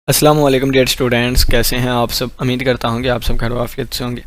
अस्सलाम वालेकुम dear students, कैसे हैं आप सब। उम्मीद करता हूं कि आप सब खैर आफियत से होंगे।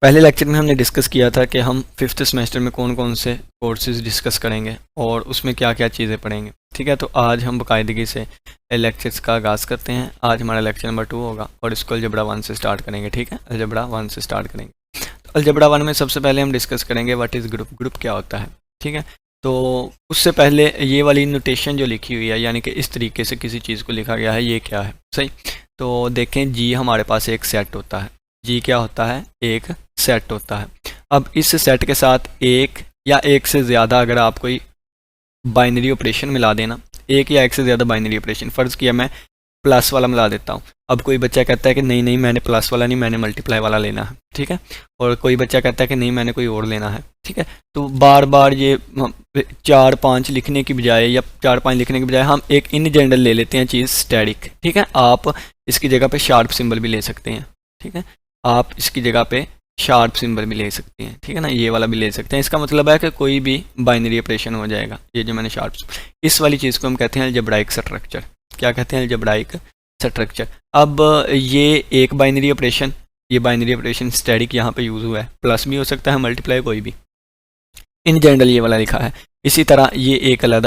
पहले लेक्चर में हमने डिस्कस किया था कि हम फिफ्थ सेमेस्टर में कौन कौन से कोर्सेज डिस्कस करेंगे और उसमें क्या क्या चीज़ें पढ़ेंगे। ठीक है, तो आज हम बाकायदगी से लेक्चर्स का आगाज़ करते हैं। आज हमारा लेक्चर नंबर 2 होगा और इसको अलजबरा 1 से स्टार्ट करेंगे। ठीक है, अलजबरा 1 से स्टार्ट करेंगे। तो अलजबरा 1 में सबसे पहले हम डिस्कस करेंगे व्हाट इज़ ग्रुप, ग्रुप क्या होता है। ठीक है, तो उससे पहले ये वाली नोटेशन जो लिखी हुई है, यानी कि इस तरीके से किसी चीज़ को लिखा गया है, ये क्या है। सही, तो देखें जी, हमारे पास एक सेट होता है। जी क्या होता है? एक सेट होता है। अब इस सेट के साथ एक या एक से ज़्यादा अगर आप कोई बाइनरी ऑपरेशन मिला देना, एक या एक से ज़्यादा बाइनरी ऑपरेशन, फ़र्ज़ किया मैं प्लस वाला मिला देता हूँ। अब कोई बच्चा कहता है कि नहीं नहीं, मैंने प्लस वाला नहीं, मैंने मल्टीप्लाई वाला लेना है। ठीक है, और कोई बच्चा कहता है कि नहीं, मैंने कोई और लेना है। ठीक है, तो बार बार ये 4-5 लिखने की बजाय या 4-5 लिखने की बजाय हम एक इन जनरल ले लेते हैं चीज़ स्टैटिक। ठीक है, आप इसकी जगह पे शार्प सिंबल भी ले सकते हैं। ठीक है, आप इसकी जगह पे शार्प सिंबल भी ले सकते हैं। ठीक है ना, ये वाला भी ले सकते हैं। इसका मतलब है कि कोई भी बाइनरी ऑपरेशन हो जाएगा। ये जो मैंने शार्प, इस वाली चीज़ को हम कहते हैं अलजेब्राइक स्ट्रक्चर। क्या कहते हैं? Algebraic structure. अब ये एक बाइनरी ऑपरेशन, ये बाइनरी ऑपरेशन स्टैटिक यहाँ पे यूज़ हुआ है। प्लस भी हो सकता है, मल्टीप्लाई कोई भी, इन जनरल ये वाला लिखा है। इसी तरह ये एक अलग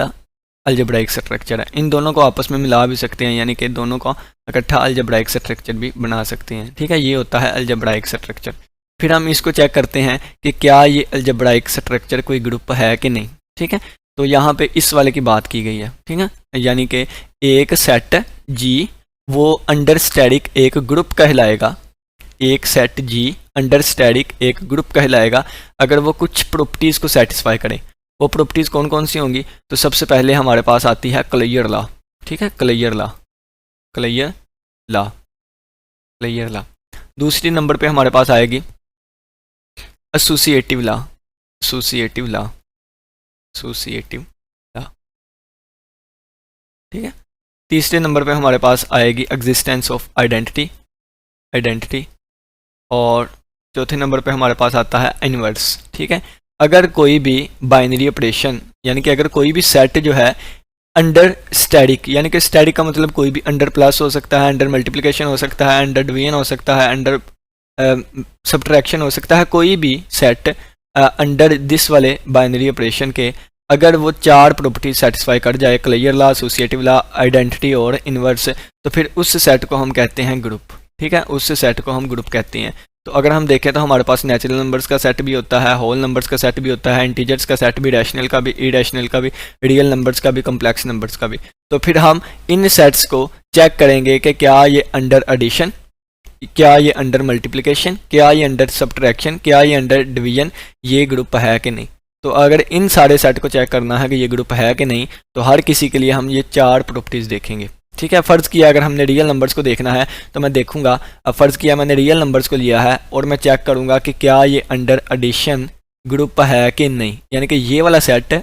अलजेब्राइक स्ट्रक्चर है। इन दोनों को आपस में मिला भी सकते हैं, यानी कि दोनों को इकट्ठा अलजेब्राइक स्ट्रक्चर भी बना सकते हैं। ठीक है, ये होता है अलजेब्राइक स्ट्रक्चर। फिर हम इसको चेक करते हैं कि क्या ये अलजेब्राइक स्ट्रक्चर कोई ग्रुप है कि नहीं। ठीक है, तो यहाँ पे इस वाले की बात की गई है। ठीक है, यानी कि एक सेट जी वो अंडर स्टैटिक एक ग्रुप कहलाएगा। एक सेट जी अंडर स्टैटिक एक ग्रुप कहलाएगा अगर वो कुछ प्रॉपर्टीज़ को सेटिस्फाई करे। वो प्रॉपर्टीज़ कौन कौन सी होंगी? तो सबसे पहले हमारे पास आती है क्लेयर लॉ। ठीक है, closure law, closure law, closure law. दूसरी नंबर पे हमारे पास आएगी associative law, associative law, associative law. ठीक है, तीसरे नंबर पे हमारे पास आएगी एग्जिस्टेंस ऑफ आइडेंटिटी, आइडेंटिटी। और चौथे नंबर पे हमारे पास आता है इनवर्स। ठीक है, अगर कोई भी बाइनरी ऑपरेशन, यानी कि अगर कोई भी सेट जो है अंडर स्टैटिक, यानी कि स्टैटिक का मतलब कोई भी अंडर प्लस हो सकता है, अंडर मल्टीप्लिकेशन हो सकता है, अंडर डिवीजन हो सकता है, अंडर सब्ट्रैक्शन हो सकता है, कोई भी सेट अंडर दिस वाले बाइनरी ऑपरेशन के अगर वो 4 प्रॉपर्टी सेटिस्फाई कर जाए, closure law, associative law, identity और इनवर्स, तो फिर उस सेट को हम कहते हैं ग्रुप। ठीक है, उस सेट को हम ग्रुप कहते हैं। तो अगर हम देखें तो हमारे पास नेचुरल नंबर्स का सेट भी होता है, होल नंबर्स का सेट भी होता है, इंटीजर्स का सेट भी, रैशनल का भी, इरेशनल का भी, रियल नंबर्स का भी, कम्प्लेक्स नंबर्स का भी। तो फिर हम इन सेट्स को चेक करेंगे कि क्या ये अंडर एडिशन, क्या ये अंडर मल्टीप्लिकेशन, क्या ये अंडर सब्ट्रैक्शन, क्या ये अंडर डिवीजन, ये ग्रुप है कि नहीं। तो अगर इन सारे सेट को चेक करना है कि ये ग्रुप है कि नहीं, तो हर किसी के लिए हम ये 4 प्रॉपर्टीज़ देखेंगे। ठीक है, फ़र्ज़ किया अगर हमने रियल नंबर्स को देखना है तो मैं देखूंगा, अब फ़र्ज़ किया मैंने रियल नंबर्स को लिया है और मैं चेक करूंगा कि क्या ये अंडर एडिशन ग्रुप है कि नहीं, यानी कि ये वाला सेट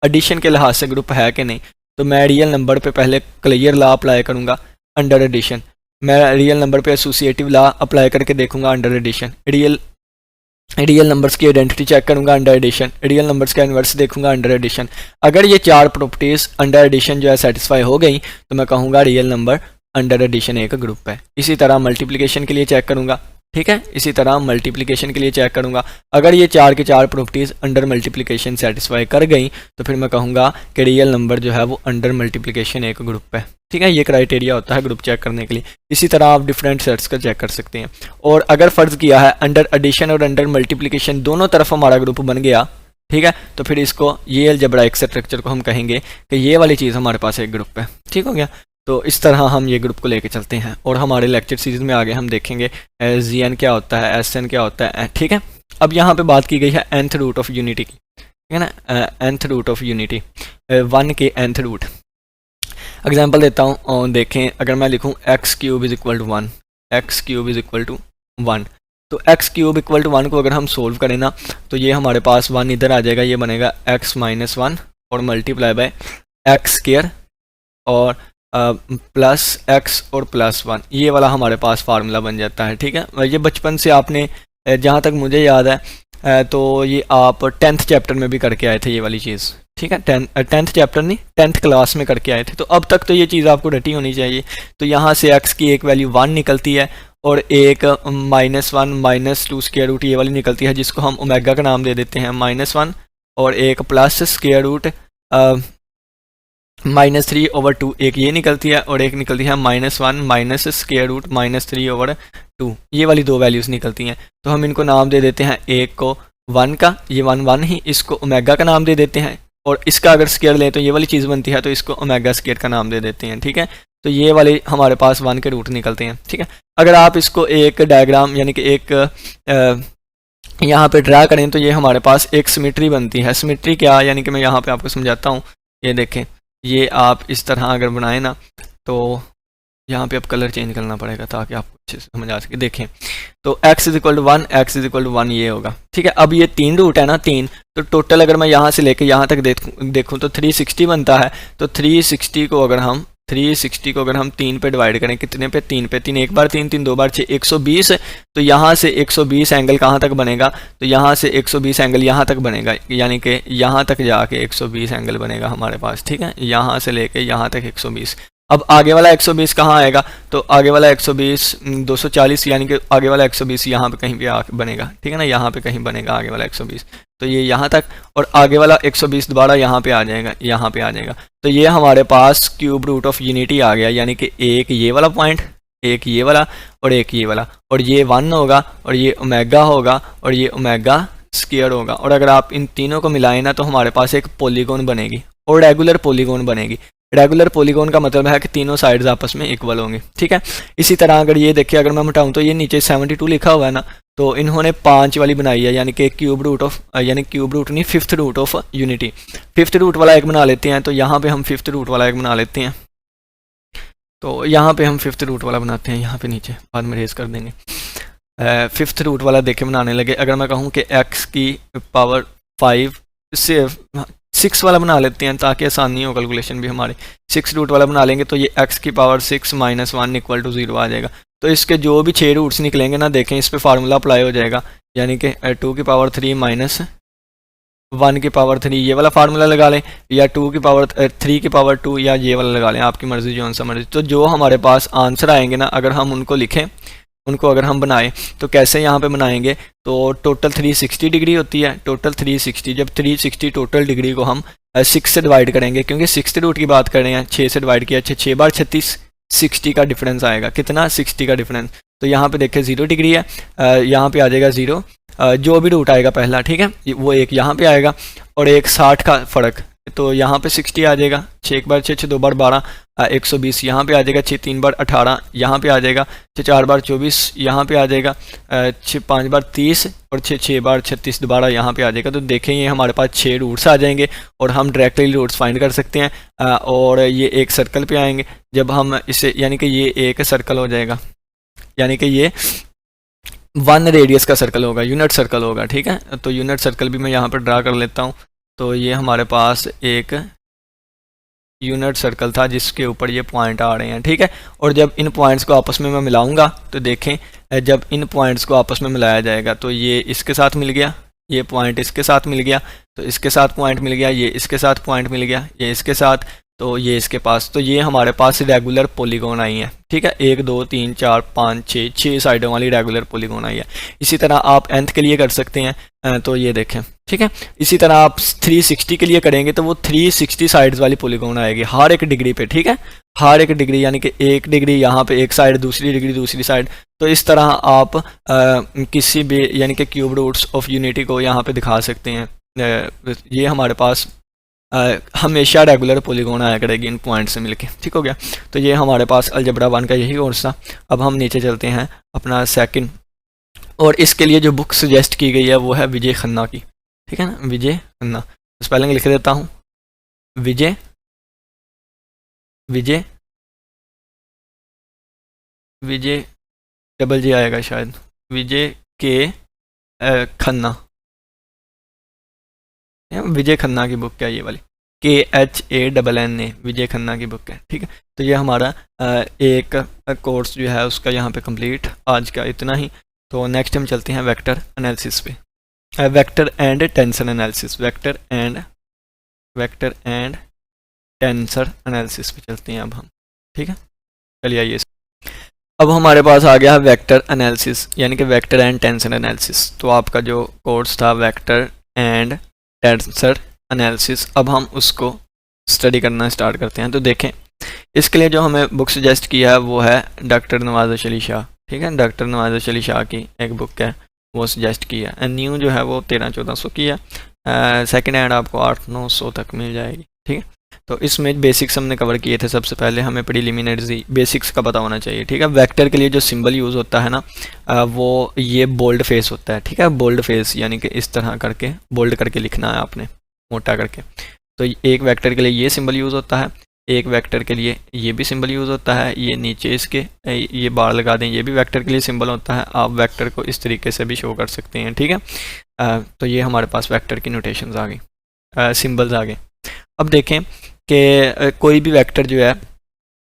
एडिशन के लिहाज से ग्रुप है कि नहीं। तो मैं रियल नंबर पे पहले क्लियर लॉ अप्लाई करूंगा अंडर एडिशन, मैं रियल नंबर पे एसोसिएटिव लॉ अप्लाई करके देखूंगा अंडर एडिशन, रियल नंबर्स की आइडेंटिटी चेक करूंगा अंडर एडिशन, रियल नंबर्स का इन्वर्स देखूंगा अंडर एडिशन। अगर ये 4 प्रॉपर्टीज अंडर एडिशन जो है सेटिस्फाई हो गई तो मैं कहूंगा रियल नंबर अंडर एडिशन एक ग्रुप है। इसी तरह मल्टीप्लिकेशन के लिए चेक करूंगा। ठीक है, इसी तरह मल्टीप्लिकेशन के लिए चेक करूंगा। अगर ये 4 की 4 प्रॉपर्टीज अंडर मल्टीप्लिकेशन सेटिस्फाई कर गई तो फिर मैं कहूंगा कि रियल नंबर जो है वो अंडर मल्टीप्लिकेशन एक ग्रुप है। ठीक है, ये क्राइटेरिया होता है ग्रुप चेक करने के लिए। इसी तरह आप डिफरेंट सेट्स का चेक कर सकते हैं। और अगर फ़र्ज़ किया है अंडर एडिशन और अंडर मल्टीप्लिकेशन दोनों तरफ हमारा ग्रुप बन गया, ठीक है, तो फिर इसको ये अलजेब्राइक स्ट्रक्चर को हम कहेंगे कि ये वाली चीज़ हमारे पास एक ग्रुप है। ठीक हो गया, तो इस तरह हम ये ग्रुप को लेके चलते हैं और हमारे लेक्चर सीरीज में आगे हम देखेंगे ZN क्या होता है, SN क्या होता है। ठीक है, अब यहाँ पे बात की गई है nth रूट ऑफ यूनिटी की। ठीक है ना, nth रूट ऑफ यूनिटी, 1 के nth रूट। एग्जाम्पल देता हूँ और देखें, अगर मैं लिखूँ x cube is equal to 1, x cube is equal to 1, तो x क्यूब इक्वल टू 1 को अगर हम सोल्व करें ना तो ये हमारे पास 1 इधर आ जाएगा, ये बनेगा x माइनस 1 और मल्टीप्लाई बाय एक्स स्क्वायर और प्लस x और प्लस 1, ये वाला हमारे पास फार्मूला बन जाता है। ठीक है, ये बचपन से आपने जहाँ तक मुझे याद है तो ये आप 10th चैप्टर में भी करके आए थे ये वाली चीज़। ठीक है, 10th चैप्टर नहीं 10th क्लास में करके आए थे, तो अब तक तो ये चीज़ आपको रटी होनी चाहिए। तो यहाँ से x की एक वैल्यू 1 निकलती है और एक -1 -2 स्क्वायर रूट ये वाली निकलती है, जिसको हम ओमेगा का नाम दे देते हैं -1, और एक प्लस स्क्वायर रूट -3/2 एक ये निकलती है, और एक निकलती है -1 माइनस स्क्वायर रूट -3/2, ये वाली दो वैल्यूज़ निकलती हैं। तो हम इनको नाम दे देते हैं, एक को 1 का, ये 1 ही, इसको ओमेगा का नाम दे देते हैं, और इसका अगर स्क्वायर लें तो ये वाली चीज़ बनती है, तो इसको ओमेगा स्क्वायर का नाम दे देते हैं। ठीक है, तो ये वाले हमारे पास 1 के रूट निकलते हैं। ठीक है, अगर आप इसको एक डायग्राम यानी कि एक यहाँ पे ड्रा करें तो ये हमारे पास एक सिमेट्री बनती है। सिमेट्री क्या, यानी कि मैं यहाँ पे आपको समझाता हूँ। ये देखें, ये आप इस तरह अगर बनाएं ना, तो यहाँ पे अब कलर चेंज करना पड़ेगा ताकि आपको अच्छे से समझ आ सके। देखें, तो x = 1 x = 1 ये होगा। ठीक है, अब ये 3 रूट है ना, 3, तो टोटल अगर मैं यहाँ से लेके यहाँ तक देखूँ तो 360 बनता है। तो 360 को अगर हम 3 पे डिवाइड करें, कितने पे, 3 पे, 3 एक बार 3, 3 दो बार 6, 120। तो यहाँ से 120 एंगल कहाँ तक बनेगा, तो यहाँ से 120 एंगल यहाँ तक बनेगा, यानी कि यहाँ तक जाके 120 एंगल बनेगा हमारे पास। ठीक है, यहाँ से लेके यहाँ तक 120। अब आगे वाला 120 कहाँ आएगा, तो आगे वाला 120 240, यानी कि आगे वाला 120 यहाँ पे कहीं पे बनेगा। ठीक है ना, यहाँ पे कहीं बनेगा आगे वाला 120, तो ये यहाँ तक, और आगे वाला 120 दोबारा यहाँ पे आ जाएगा, यहाँ पे आ जाएगा। तो ये हमारे पास क्यूब रूट ऑफ यूनिटी आ गया, यानी कि एक ये वाला पॉइंट, एक ये वाला, और एक ये वाला, और ये 1 होगा, और ये ओमेगा होगा, और ये ओमेगा स्क्वायर होगा। और अगर आप इन तीनों को मिलाएं ना, तो हमारे पास एक पॉलीगॉन बनेगी, और रेगुलर पॉलीगॉन बनेगी। रेगुलर पॉलीगॉन का मतलब है कि तीनों साइड्स आपस में इक्वल होंगे। ठीक है, इसी तरह अगर ये देखिए, अगर मैं मिटाऊं तो ये नीचे 72 लिखा हुआ है ना, तो इन्होंने 5 वाली बनाई है, यानी कि क्यूब रूट ऑफ, यानी क्यूब रूट नहीं, 5th root of unity. 5th root वाला एक बना लेते हैं, तो यहाँ पे हम 5th रूट वाला एक बना लेते हैं। तो यहाँ पे हम 5th रूट वाला बनाते हैं, यहाँ पे नीचे बाद में रेज कर देंगे। 5th रूट वाला देखे बनाने लगे। अगर मैं कहूँ कि x की पावर 5 से 6 वाला बना लेते हैं ताकि आसानी हो कैलकुलेशन भी हमारी। 6 रूट वाला बना लेंगे तो ये x की पावर 6 - 1 = 0 आ जाएगा। तो इसके जो भी 6 रूट्स निकलेंगे ना, देखें इस पे फार्मूला अप्लाई हो जाएगा, यानी कि 2 की पावर 3 - 1 की पावर 3 ये वाला फार्मूला लगा लें, या 2 की पावर 3 की पावर 2, या ये वाला लगा लें, आपकी मर्जी, जो सा मर्जी। तो जो हमारे पास आंसर आएंगे ना, अगर हम उनको लिखें, उनको अगर हम बनाएं तो कैसे यहाँ पे बनाएंगे, तो टोटल 360 डिग्री होती है, टोटल 360। जब 360 टोटल डिग्री को हम 6 से डिवाइड करेंगे, क्योंकि 6th रूट की बात कर रहे हैं, 6 से डिवाइड किया, 6 बार 36, 60 का डिफरेंस आएगा। कितना, 60 का डिफरेंस। तो यहाँ पे देखें 0 डिग्री है, यहाँ पे आ जाएगा 0, जो भी रूट आएगा पहला, ठीक है, वो एक यहाँ पे आएगा, और एक 60 का फ़र्क, तो यहाँ पे 60 आ जाएगा। 6 एक बार 6, 6 2 बार 12, 120 यहाँ पे आ जाएगा। 6 3 बार 18 यहाँ पे आ जाएगा। 6 4 बार 24 यहाँ पे आ जाएगा। 6 5 बार 30, और 6 6 बार 36 दोबारा यहाँ पे आ जाएगा। तो देखें ये हमारे पास 6 रूट्स आ जाएंगे, और हम डायरेक्टली रूट्स फाइंड कर सकते हैं। और ये एक सर्कल पे आएंगे जब हम इसे, यानी कि ये एक सर्कल हो जाएगा, यानी कि ये 1 रेडियस का सर्कल होगा, यूनिट सर्कल होगा। ठीक है, तो यूनिट सर्कल भी मैं यहाँ पर ड्रा कर लेता हूँ। तो ये हमारे पास एक यूनिट सर्कल था जिसके ऊपर ये पॉइंट आ रहे हैं। ठीक है, और जब इन पॉइंट्स को आपस में मैं मिलाऊंगा तो देखें, जब इन पॉइंट्स को आपस में मिलाया जाएगा तो ये इसके साथ मिल गया, ये पॉइंट इसके साथ मिल गया, तो इसके साथ पॉइंट मिल गया, ये इसके साथ पॉइंट मिल गया, ये इसके साथ, तो ये इसके पास। तो ये हमारे पास रेगुलर पॉलीगॉन आई है। ठीक है, 1 2 3 4 5 6 साइडों वाली रेगुलर पॉलीगॉन आई है। इसी तरह आप nth के लिए कर सकते हैं, तो ये देखें। ठीक है, इसी तरह आप 360 के लिए करेंगे तो वो 360 साइड्स वाली पॉलीगॉन आएगी हर एक डिग्री पे। ठीक है, हर एक डिग्री, यानी कि 1 डिग्री यहाँ पे एक साइड, दूसरी डिग्री दूसरी साइड। तो इस तरह आप किसी भी, यानी कि क्यूब रूट्स ऑफ यूनिटी को यहाँ पे दिखा सकते हैं। ये हमारे पास हमेशा रेगुलर पॉलीगॉन आया करेगी इन पॉइंट से मिलके। ठीक हो गया, तो ये हमारे पास अलजबरा 1 का यही कोर्स था। अब हम नीचे चलते हैं अपना सेकंड, और इसके लिए जो बुक सजेस्ट की गई है वो है विजय खन्ना की। ठीक है ना, विजय खन्ना। तो स्पेलिंग लिख देता हूँ, विजय विजय विजय डबल जे आएगा शायद, विजय के खन्ना, विजय खन्ना की बुक क्या है ये वाली, KHANNA, विजय खन्ना की बुक है। ठीक है, तो ये हमारा एक कोर्स जो है उसका यहाँ पे कंप्लीट, आज का इतना ही। तो नेक्स्ट हम चलते हैं वेक्टर एनालिसिस पे, vector and tension analysis, vector and vector and tensor analysis पे चलते हैं अब हम, ठीक है। चलिए आइए, अब हमारे पास आ गया है वेक्टर एनालिसिस यानी कि वेक्टर एंड टेंसर एनालिसिस। तो आपका जो कोर्स था वेक्टर एंड टेंसर एनालिसिस, अब हम उसको स्टडी करना स्टार्ट करते हैं। तो देखें, इसके लिए जो हमें बुक सजेस्ट किया है वो है डॉक्टर नवाज़ अली शाह, ठीक है। डॉक्टर नवाज़ अली शाह की एक बुक है, वो सजेस्ट किया है। न्यू जो है वो 1300-1400 की है, सेकेंड हैंड आपको 800-900 तक मिल जाएगी, ठीक है। तो इसमें बेसिक्स हमने कवर किए थे। सबसे पहले हमें प्रीलिमिनरी बेसिक्स का पता होना चाहिए, ठीक है। वेक्टर के लिए जो सिंबल यूज़ होता है ना, वो ये बोल्ड फेस होता है, ठीक है। बोल्ड फेस यानी कि इस तरह करके बोल्ड करके लिखना है आपने, मोटा करके। तो एक वेक्टर के लिए ये सिंबल यूज़ होता है, एक वेक्टर के लिए ये भी सिंबल यूज़ होता है। ये नीचे इसके ये बार लगा दें, ये भी वेक्टर के लिए सिंबल होता है। आप वेक्टर को इस तरीके से भी शो कर सकते हैं, ठीक है। तो ये हमारे पास वेक्टर की नोटेशंस आ गई, सिंबल्स आ गए। अब देखें कि कोई भी वेक्टर जो है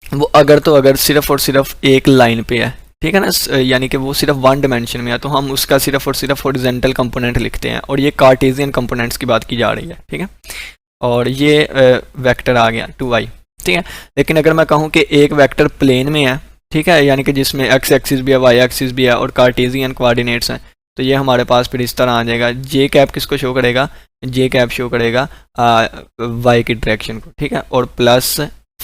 वो अगर सिर्फ और सिर्फ एक लाइन पे है, ठीक है ना, यानी कि वो सिर्फ वन डायमेंशन में है, तो हम उसका सिर्फ और सिर्फ हॉरिजॉन्टल कंपोनेंट लिखते हैं। और ये कार्टेशियन कंपोनेंट्स की बात की जा रही है, ठीक है। और ये वेक्टर आ गया 2i, ठीक है। लेकिन अगर मैं कहूँ कि एक वेक्टर प्लेन में है, ठीक है, यानी कि जिसमें एक्स एक्सिस भी है, वाई एक्सिस भी है और कार्टेशियन कोऑर्डिनेट्स हैं, तो ये हमारे पास फिर इस तरह आ जाएगा। जे कैप किसको शो करेगा? जे कैप शो करेगा वाई की डायरेक्शन को, ठीक है। और प्लस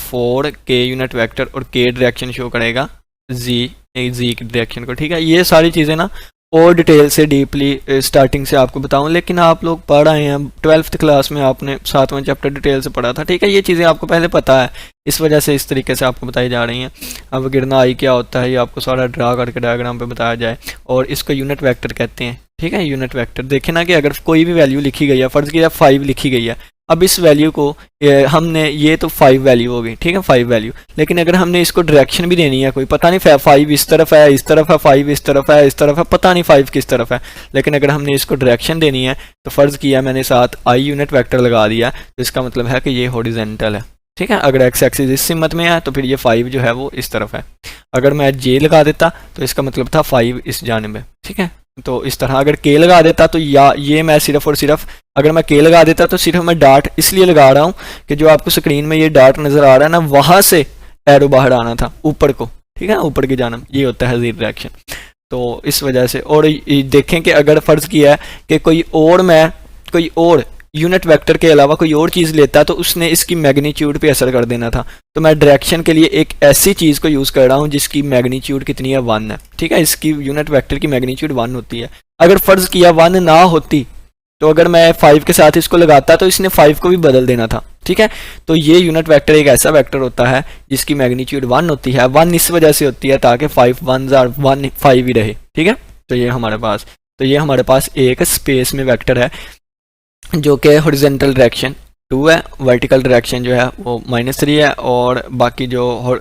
4 के यूनिट वेक्टर और के डायरेक्शन शो करेगा जी की डायरेक्शन को, ठीक है। ये सारी चीज़ें ना और डिटेल से डीपली स्टार्टिंग से आपको बताऊं, लेकिन आप लोग पढ़ आए हैं 12th क्लास में, आपने 7वां चैप्टर डिटेल से पढ़ा था, ठीक है। ये चीज़ें आपको पहले पता है, इस वजह से इस तरीके से आपको बताई जा रही हैं। अब गिरना आई क्या होता है ये आपको सारा ड्रा करके डायग्राम पे बताया जाए, और इसको यूनिट वेक्टर कहते हैं, ठीक है। यूनिट वेक्टर देखें ना कि अगर कोई भी वैल्यू लिखी गई है, फ़र्ज़ किया 5 लिखी गई है, अब इस वैल्यू को हमने, ये तो 5 वैल्यू हो गई, ठीक है, 5 वैल्यू। लेकिन अगर हमने इसको डायरेक्शन भी देनी है, कोई पता नहीं 5 इस तरफ है, इस तरफ है, 5 इस तरफ है, इस तरफ है, पता नहीं 5 किस तरफ है, लेकिन अगर हमने इसको डायरेक्शन देनी है तो फ़र्ज़ किया मैंने साथ आई यूनिट वेक्टर लगा दिया, तो इसका मतलब है कि ये हॉरिजॉन्टल है, ठीक है। अगर एक्स एक्सिस इस सिमत में है तो फिर ये 5 जो है वो इस तरफ है। अगर मैं जे लगा देता तो इसका मतलब था 5 इस जानिब है, ठीक है। तो इस तरह अगर के लगा देता तो या ये मैं सिर्फ और सिर्फ, अगर मैं के लगा देता तो सिर्फ मैं डार्ट इसलिए लगा रहा हूँ कि जो आपको स्क्रीन में ये डार्ट नज़र आ रहा है ना, वहाँ से एरो बाहर आना था ऊपर को, ठीक है, ऊपर की जानिब, ये होता है ज़ीरो डायरेक्शन। तो इस वजह से, और देखें कि अगर फ़र्ज़ किया है कि कोई और यूनिट वेक्टर के अलावा कोई और चीज़ लेता है तो उसने इसकी मैग्नीट्यूड पे असर कर देना था। तो मैं डायरेक्शन के लिए एक ऐसी चीज़ को यूज़ कर रहा हूँ जिसकी मैग्नीट्यूड कितनी है, 1 है, ठीक है। इसकी यूनिट वेक्टर की मैग्नीट्यूड 1 होती है। अगर फ़र्ज़ किया 1 ना होती तो अगर मैं 5 के साथ इसको लगाता तो इसने 5 को भी बदल देना था, ठीक है। तो ये यूनिट वेक्टर एक ऐसा वेक्टर होता है जिसकी मैग्नीट्यूड 1 होती है। 1 इस वजह से होती है ताकि 5 1s are 1 5 ही रहे, ठीक है। तो ये हमारे पास एक स्पेस में वेक्टर है जो कि हॉरिजॉन्टल डायरेक्शन 2 है, वर्टिकल डायरेक्शन जो है वो -3 है, और बाकी जो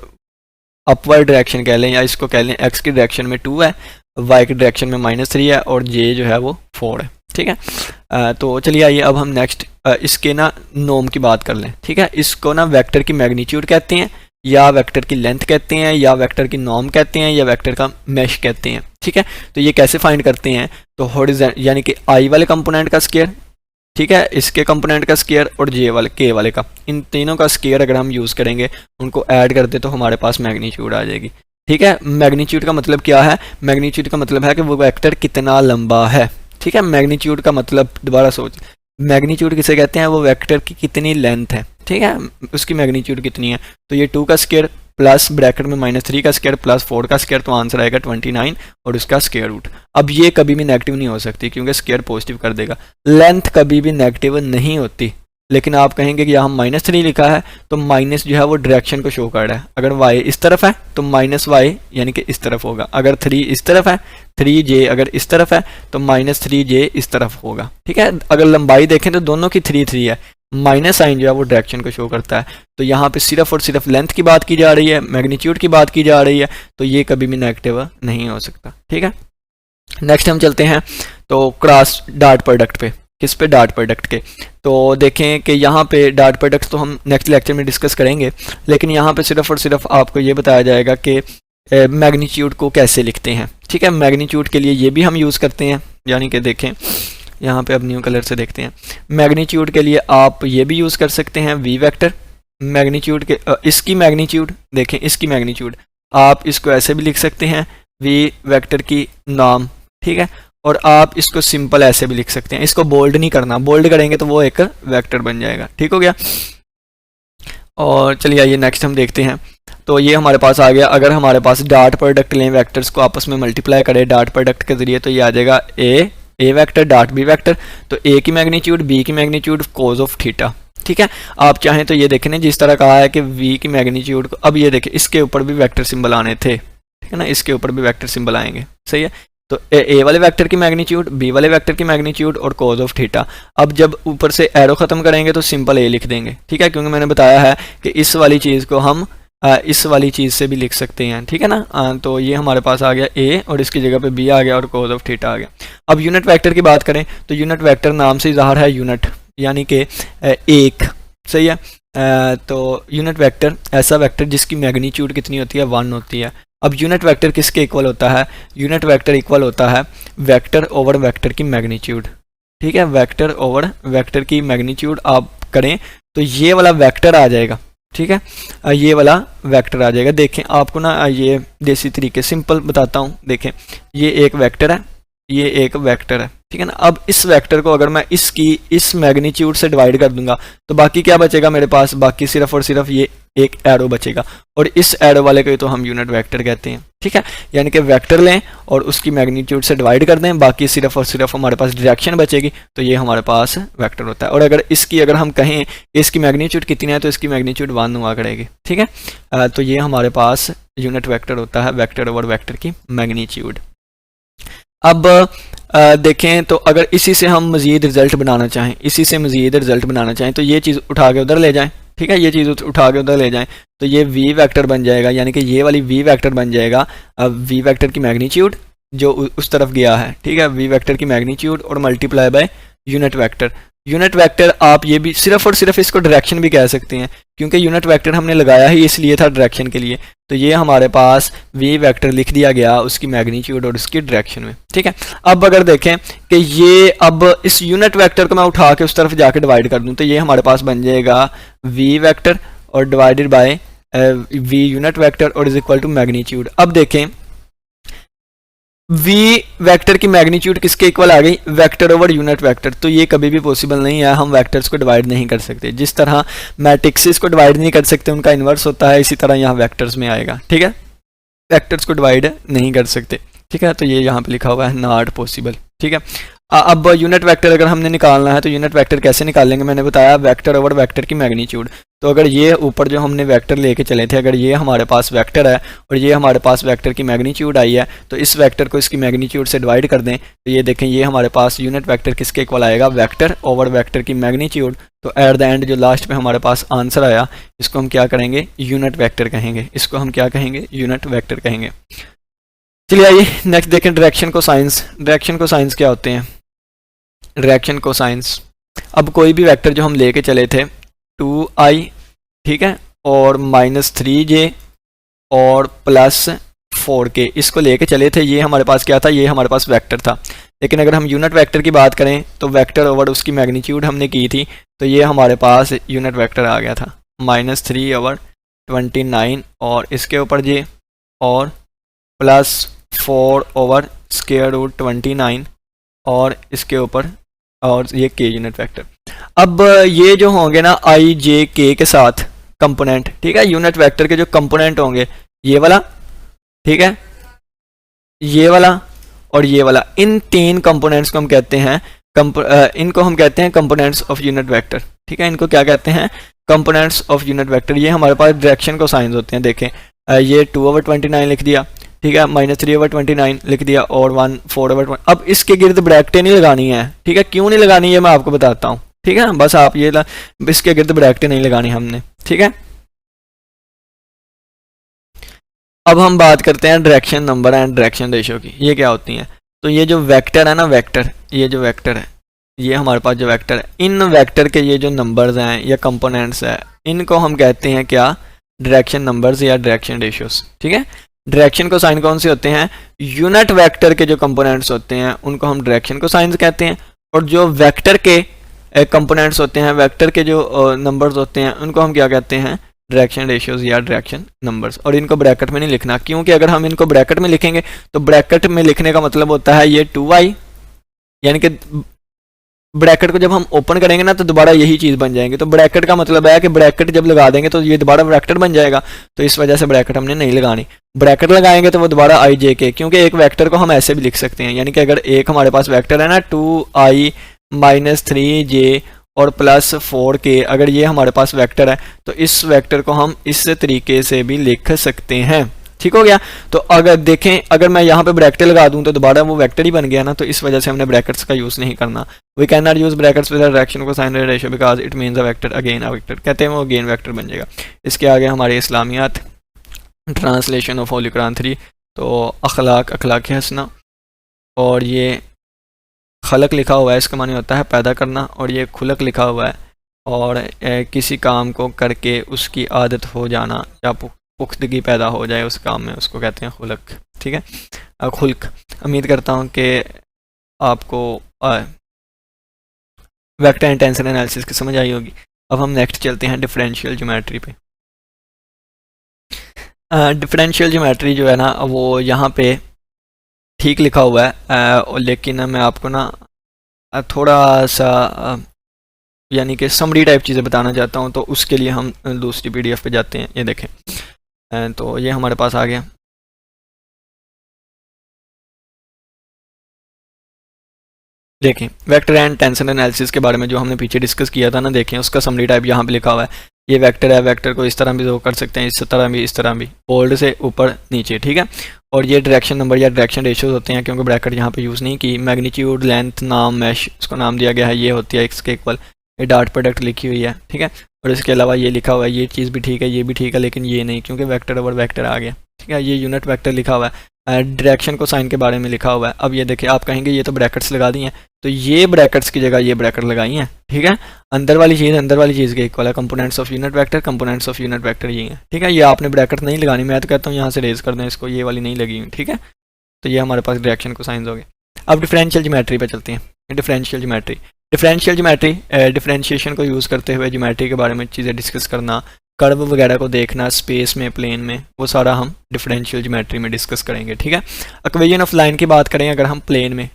अपवर्ड डायरेक्शन कह लें या इसको कह लें एक्स की डायरेक्शन में 2 है, वाई की डायरेक्शन में -3 है, और जे जो है वो 4 है, ठीक है। तो चलिए आइए अब हम नेक्स्ट इसके ना नोम की बात कर लें, ठीक है। इसको ना वेक्टर की मैग्नीट्यूड कहते हैं, या वेक्टर की लेंथ कहते हैं, या वेक्टर की नॉर्म कहते हैं, या वेक्टर का मेश कहते हैं, ठीक है। तो ये कैसे फाइंड करते हैं? तो हॉरिजॉन्टल यानी कि आई वाले कंपोनेंट का स्क्वायर, ठीक है, इसके कंपोनेंट का स्क्वायर और के वाले का, इन तीनों का स्क्वायर अगर हम यूज़ करेंगे, उनको ऐड कर दे तो हमारे पास मैग्नीट्यूड आ जाएगी, ठीक है। मैग्नीट्यूड का मतलब क्या है? मैग्नीट्यूड का मतलब है कि वो वेक्टर कितना लंबा है, ठीक है। मैग्नीट्यूड का मतलब, दोबारा सोच, मैग्नीट्यूड किसे कहते हैं? वो वेक्टर की कितनी लेंथ है, ठीक है, उसकी मैग्नीट्यूड कितनी है। तो ये 2 का स्क्वायर प्लस ब्रैकेट में -3 का स्क्वायर प्लस 4 का स्क्वायर, तो आंसर आएगा 29 और उसका स्क्वायर रूट। अब ये कभी भी नेगेटिव नहीं हो सकती क्योंकि स्क्वायर पॉजिटिव कर देगा। लेंथ कभी भी नेगेटिव नहीं होती, लेकिन आप कहेंगे कि यहाँ -3 लिखा है तो माइनस जो है वो डायरेक्शन को शो कर रहा है। अगर y इस तरफ है तो -y यानी कि इस तरफ होगा। अगर 3 इस तरफ है, 3j अगर इस तरफ है तो -3j इस तरफ होगा, ठीक है। अगर लंबाई देखें तो दोनों की 3 है, माइनस साइन जो है वो डायरेक्शन को शो करता है। तो यहाँ पे सिर्फ और सिर्फ लेंथ की बात की जा रही है, मैग्नीट्यूड की बात की जा रही है, तो ये कभी भी नेगेटिव नहीं हो सकता, ठीक है। नेक्स्ट हम चलते हैं तो क्रॉस डॉट प्रोडक्ट पे। किस पे? डॉट प्रोडक्ट के। तो देखें कि यहाँ पे डॉट प्रोडक्ट तो हम नेक्स्ट लेक्चर में डिस्कस करेंगे, लेकिन यहाँ पे सिर्फ और सिर्फ आपको ये बताया जाएगा कि मैग्नीट्यूड को कैसे लिखते हैं, ठीक है। मैग्नीट्यूड के लिए ये भी हम यूज़ करते हैं, यानी कि देखें यहाँ पे अब न्यू कलर से देखते हैं। मैग्नीट्यूड के लिए आप ये भी यूज़ कर सकते हैं वी वेक्टर। मैग्नीट्यूड के इसकी मैग्नीट्यूड देखें, इसकी मैग्नीट्यूड आप इसको ऐसे भी लिख सकते हैं वी वेक्टर की नाम, ठीक है। और आप इसको सिंपल ऐसे भी लिख सकते हैं, इसको बोल्ड नहीं करना, बोल्ड करेंगे तो वो एक वेक्टर बन जाएगा, ठीक हो गया। और चलिए आइए नेक्स्ट हम देखते हैं। तो ये हमारे पास आ गया। अगर हमारे पास डॉट प्रोडक्ट लें, वेक्टर्स को आपस में मल्टीप्लाई करें डॉट प्रोडक्ट के जरिए, तो ये आ जाएगा ए वेक्टर डॉट बी वेक्टर। तो ए की मैग्नीट्यूड, बी की मैग्नीट्यूड कोज ऑफ थीटा, ठीक है। आप चाहें तो ये देखें जिस तरह कहा है कि वी की मैग्नीट्यूड को, अब ये देखें इसके ऊपर भी वेक्टर सिंबल आने थे, ठीक है ना, इसके ऊपर भी वेक्टर सिंबल आएंगे, सही है। तो ए वाले वेक्टर की मैग्नीट्यूड, बी वाले वेक्टर की मैग्नीट्यूड और कोज ऑफ थीटा। अब जब ऊपर से एरो खत्म करेंगे तो सिंपल ए लिख देंगे, ठीक है, क्योंकि मैंने बताया है कि इस वाली चीज़ को हम इस वाली चीज़ से भी लिख सकते हैं, ठीक है ना। तो ये हमारे पास आ गया ए और इसकी जगह पे बी आ गया और कोज ऑफ थीटा आ गया। अब यूनिट वेक्टर की बात करें तो यूनिट वेक्टर नाम से ज़ाहिर है यूनिट, यानी कि एक, सही है। तो यूनिट वेक्टर ऐसा वेक्टर जिसकी मैग्नीट्यूड कितनी होती है, 1 होती है। अब यूनिट वेक्टर किसके इक्वल होता है, यूनिट वेक्टर इक्वल होता है वेक्टर ओवर वेक्टर की मैग्नीट्यूड, ठीक है। वेक्टर ओवर वेक्टर की मैग्नीट्यूड आप करें तो ये वाला वेक्टर आ जाएगा, ठीक है, ये वाला वेक्टर आ जाएगा। देखें आपको ना ये देसी तरीके सिंपल बताता हूँ। देखें ये एक वेक्टर है, ये एक वेक्टर है, ठीक है ना। अब इस वेक्टर को अगर मैं इसकी इस मैग्नीट्यूड से डिवाइड कर दूंगा तो बाकी क्या बचेगा मेरे पास, बाकी सिर्फ और सिर्फ ये एक एरो बचेगा, और इस एरो वाले को तो हम यूनिट वेक्टर कहते हैं, ठीक है। यानी कि वेक्टर लें और उसकी मैग्नीट्यूड से डिवाइड कर दें, बाकी सिर्फ और सिर्फ हमारे पास डायरेक्शन बचेगी, तो ये हमारे पास वेक्टर होता है। और अगर इसकी अगर हम कहें इसकी मैग्नीट्यूड कितनी है तो इसकी मैग्नीट्यूड 1 हुआ करेगी, ठीक है। तो ये हमारे पास यूनिट वेक्टर होता है वेक्टर ओवर वेक्टर की मैग्नीट्यूड। अब देखें तो अगर इसी से हम मज़ीद रिजल्ट बनाना चाहें, इसी से मज़ीद रिजल्ट बनाना चाहें तो ये चीज़ उठा के उधर ले जाएं, ठीक है, ये चीज़ उठा के उधर ले जाएं तो ये वी वेक्टर बन जाएगा, यानी कि ये वाली वी वेक्टर बन जाएगा वी वेक्टर की मैग्नीट्यूड जो उस तरफ गया है, ठीक है, वी वेक्टर की मैग्नीट्यूड और multiply by unit vector. Unit vector आप ये भी सिर्फ और सिर्फ इसको डायरेक्शन भी कह सकते हैं, क्योंकि यूनिट वेक्टर हमने लगाया ही इसलिए था डायरेक्शन के लिए। तो ये हमारे पास वी वेक्टर लिख दिया गया उसकी मैग्नीट्यूड और उसकी डायरेक्शन में, ठीक है। अब अगर देखें कि ये अब इस यूनिट वेक्टर को मैं उठा के उस तरफ जाके डिवाइड कर दूं तो ये हमारे पास बन जाएगा वी वेक्टर और divided by V unit vector और इज इक्वल टू मैग्नीट्यूड। अब देखें वी वेक्टर की मैग्नीट्यूड किसके इक्वल आ गई, वेक्टर ओवर यूनिट वेक्टर। तो ये कभी भी पॉसिबल नहीं है, हम वेक्टर्स को डिवाइड नहीं कर सकते। जिस तरह मैट्रिक्सेस को डिवाइड नहीं कर सकते, उनका इन्वर्स होता है, इसी तरह यहाँ वेक्टर्स में आएगा, ठीक है। वेक्टर्स को डिवाइड नहीं कर सकते, ठीक है। तो ये यहाँ पे लिखा हुआ है नॉट पॉसिबल, ठीक है। अब यूनिट वेक्टर अगर हमने निकालना है तो यूनिट वेक्टर कैसे निकालेंगे, मैंने बताया वेक्टर ओवर वेक्टर की मैग्नीट्यूड। तो अगर ये ऊपर जो हमने वेक्टर लेके चले थे, अगर ये हमारे पास वेक्टर है और ये हमारे पास वेक्टर की मैग्नीट्यूड आई है, तो इस वेक्टर को इसकी मैग्नीट्यूड से डिवाइड कर दें तो ये देखें ये हमारे पास यूनिट वेक्टर किसके इक्वल आएगा, वेक्टर ओवर वेक्टर की मैग्नीट्यूड। तो एट द एंड जो लास्ट में हमारे पास आंसर आया इसको हम क्या करेंगे, यूनिट वेक्टर कहेंगे, इसको हम क्या कहेंगे, यूनिट वेक्टर कहेंगे। चलिए आइए नेक्स्ट देखें डायरेक्शन को साइंस। डायरेक्शन को साइंस क्या होते हैं, डायरेक्शन को साइंस। अब कोई भी वेक्टर जो हम लेके चले थे 2i, ठीक है, और -3j और +4k, इसको लेके चले थे, ये हमारे पास क्या था, ये हमारे पास वेक्टर था। लेकिन अगर हम यूनिट वेक्टर की बात करें तो वेक्टर ओवर उसकी मैग्नीट्यूड हमने की थी, तो ये हमारे पास यूनिट वेक्टर आ गया था -3/29 और इसके ऊपर j और +4/√29 और इसके ऊपर और ये k यूनिट वेक्टर। अब ये जो होंगे ना i j k के साथ कंपोनेंट, ठीक है, यूनिट वेक्टर के जो कंपोनेंट होंगे ये वाला, ठीक है, ये वाला और ये वाला, इन 3 कंपोनेंट्स को हम कहते हैं इनको हम कहते हैं कंपोनेंट्स ऑफ यूनिट वेक्टर, ठीक है। इनको क्या कहते हैं, कंपोनेंट्स ऑफ यूनिट वेक्टर। ये हमारे पास डायरेक्शन को साइंस होते हैं। देखें ये 2/29 लिख दिया, ठीक है, -3/29 लिख दिया और 1/4/20। अब इसके गिर्द ब्रैकेटें नहीं लगानी है, ठीक है, क्यों नहीं लगानी है मैं आपको बताता हूँ, ठीक है। बस आप ये इसके गिर्द ब्रैकेटें नहीं लगानी हमने, ठीक है। अब हम बात करते हैं direction number and direction ratio की। ये क्या होती हैं, तो ये जो वेक्टर है ना, वेक्टर, ये जो वेक्टर है, ये हमारे पास जो वेक्टर है, इन वेक्टर के ये जो नंबर्स हैं या कंपोनेंट्स है, इनको हम कहते हैं क्या, डायरेक्शन नंबर्स या डायरेक्शन रेशियोस, ठीक है। डायरेक्शन को साइन कौन से होते हैं, यूनिट वेक्टर के जो कंपोनेंट्स होते हैं उनको हम डायरेक्शन को साइंस कहते हैं, और जो वेक्टर के कंपोनेंट्स होते हैं, वेक्टर के जो नंबर्स होते हैं उनको हम क्या कहते हैं, डायरेक्शन रेशियोज या डायरेक्शन नंबर्स। और इनको ब्रैकेट में नहीं लिखना, क्योंकि अगर हम इनको ब्रैकेट में लिखेंगे तो ब्रैकेट में लिखने का मतलब होता है ये 2i, यानी कि ब्रैकेट को जब हम ओपन करेंगे ना तो दोबारा यही चीज़ बन जाएंगे। तो ब्रैकेट का मतलब है कि ब्रैकेट जब लगा देंगे तो ये दोबारा ब्रैकेट बन जाएगा, तो इस वजह से ब्रैकेट हमने नहीं लगानी। ब्रैकेट लगाएंगे तो वो दोबारा आई जे के, क्योंकि एक वेक्टर को हम ऐसे भी लिख सकते हैं, यानी कि अगर एक हमारे पास वेक्टर है ना 2i माइनस 3j और प्लस 4k, अगर ये हमारे पास वेक्टर है तो इस वेक्टर को हम इस तरीके से भी लिख सकते हैं। ठीक हो गया। तो अगर देखें, अगर मैं यहाँ पे ब्रैकेट लगा दूं तो दोबारा वो वेक्टर ही बन गया ना, तो इस वजह से हमने ब्रैकेट्स का यूज़ नहीं करना। We can not use brackets with direction को sine ratio because it means a vector again a vector, कहते हैं वो अगेन वेक्टर बन जाएगा। इसके आगे हमारे इस्लामियात, ट्रांसलेशन ऑफ होली कुरान 3, तो अखलाक, अखलाक हसना, और ये खलक लिखा हुआ है, इसका माने होता है पैदा करना, और ये खुलक लिखा हुआ है, और किसी काम को करके उसकी आदत हो जाना या पुख्तगी पैदा हो जाए उस काम में, उसको कहते हैं खुलक। ठीक है, खुल्क। उम्मीद करता हूँ कि आपको वेक्टर एंड टेंसर एनालिसिस की समझ आई होगी। अब हम नेक्स्ट चलते हैं डिफरेंशियल ज्योमेट्री पे। डिफरेंशियल ज्योमेट्री जो है ना वो यहाँ पे ठीक लिखा हुआ है, लेकिन मैं आपको ना थोड़ा सा यानी कि समरी टाइप चीज़ें बताना चाहता हूँ, तो उसके लिए हम दूसरी PDF पे जाते हैं। ये देखें, तो ये हमारे पास आ गया। देखें, वेक्टर एंड टेंसर एनालिसिस के बारे में जो हमने पीछे डिस्कस किया था ना, देखें उसका समरी टाइप यहाँ पे लिखा हुआ है। ये वेक्टर है, वेक्टर को इस तरह भी कर सकते हैं, इस तरह भी, इस तरह भी, बोल्ड से ऊपर नीचे। ठीक है, और ये डायरेक्शन नंबर या डायरेक्शन रेशियोज होते हैं, क्योंकि ब्रैकेट यहाँ पे यूज़ नहीं की। मैग्नीट्यूड, लेंथ, नाम, मैश, उसको नाम दिया गया है, ये होती है x के इक्वल, ये डॉट प्रोडक्ट लिखी हुई है। ठीक है, और इसके अलावा ये लिखा हुआ है, ये चीज़ भी ठीक है, ये भी ठीक है, लेकिन ये नहीं, क्योंकि वेक्टर ओवर वेक्टर आ गया। ठीक है, ये यूनिट वेक्टर लिखा हुआ है, डायरेक्शन को साइन के बारे में लिखा हुआ है। अब ये देखिए, आप कहेंगे ये तो ब्रैकेट्स लगा दी हैं, तो ये ब्रैकेट्स की जगह ये ब्रैकेट लगाई हैं। ठीक है, अंदर वाली चीज़ के इक्वल है, components of unit vector, components of unit vector ये है। ठीक है, ये आपने ब्रैकेट नहीं लगानी, मैं तो कहता हूँ यहाँ से रेज कर दें इसको, ये वाली नहीं लगी हुई। ठीक है, तो ये हमारे पास डायरेक्शन को साइंस हो गए। अब डिफरेंशियल ज्योमेट्री पे चलते हैं। डिफरेंशियल ज्योमेट्री, डिफरेंशिएशन को यूज़ करते हुए ज्योमेट्री के बारे में चीज़ें डिस्कस करना, कर्व वगैरह को देखना स्पेस में, प्लेन में, वो सारा हम डिफरेंशियल ज्योमेट्री में डिस्कस करेंगे। ठीक है, इक्वेशन ऑफ लाइन की बात करें अगर हम प्लेन में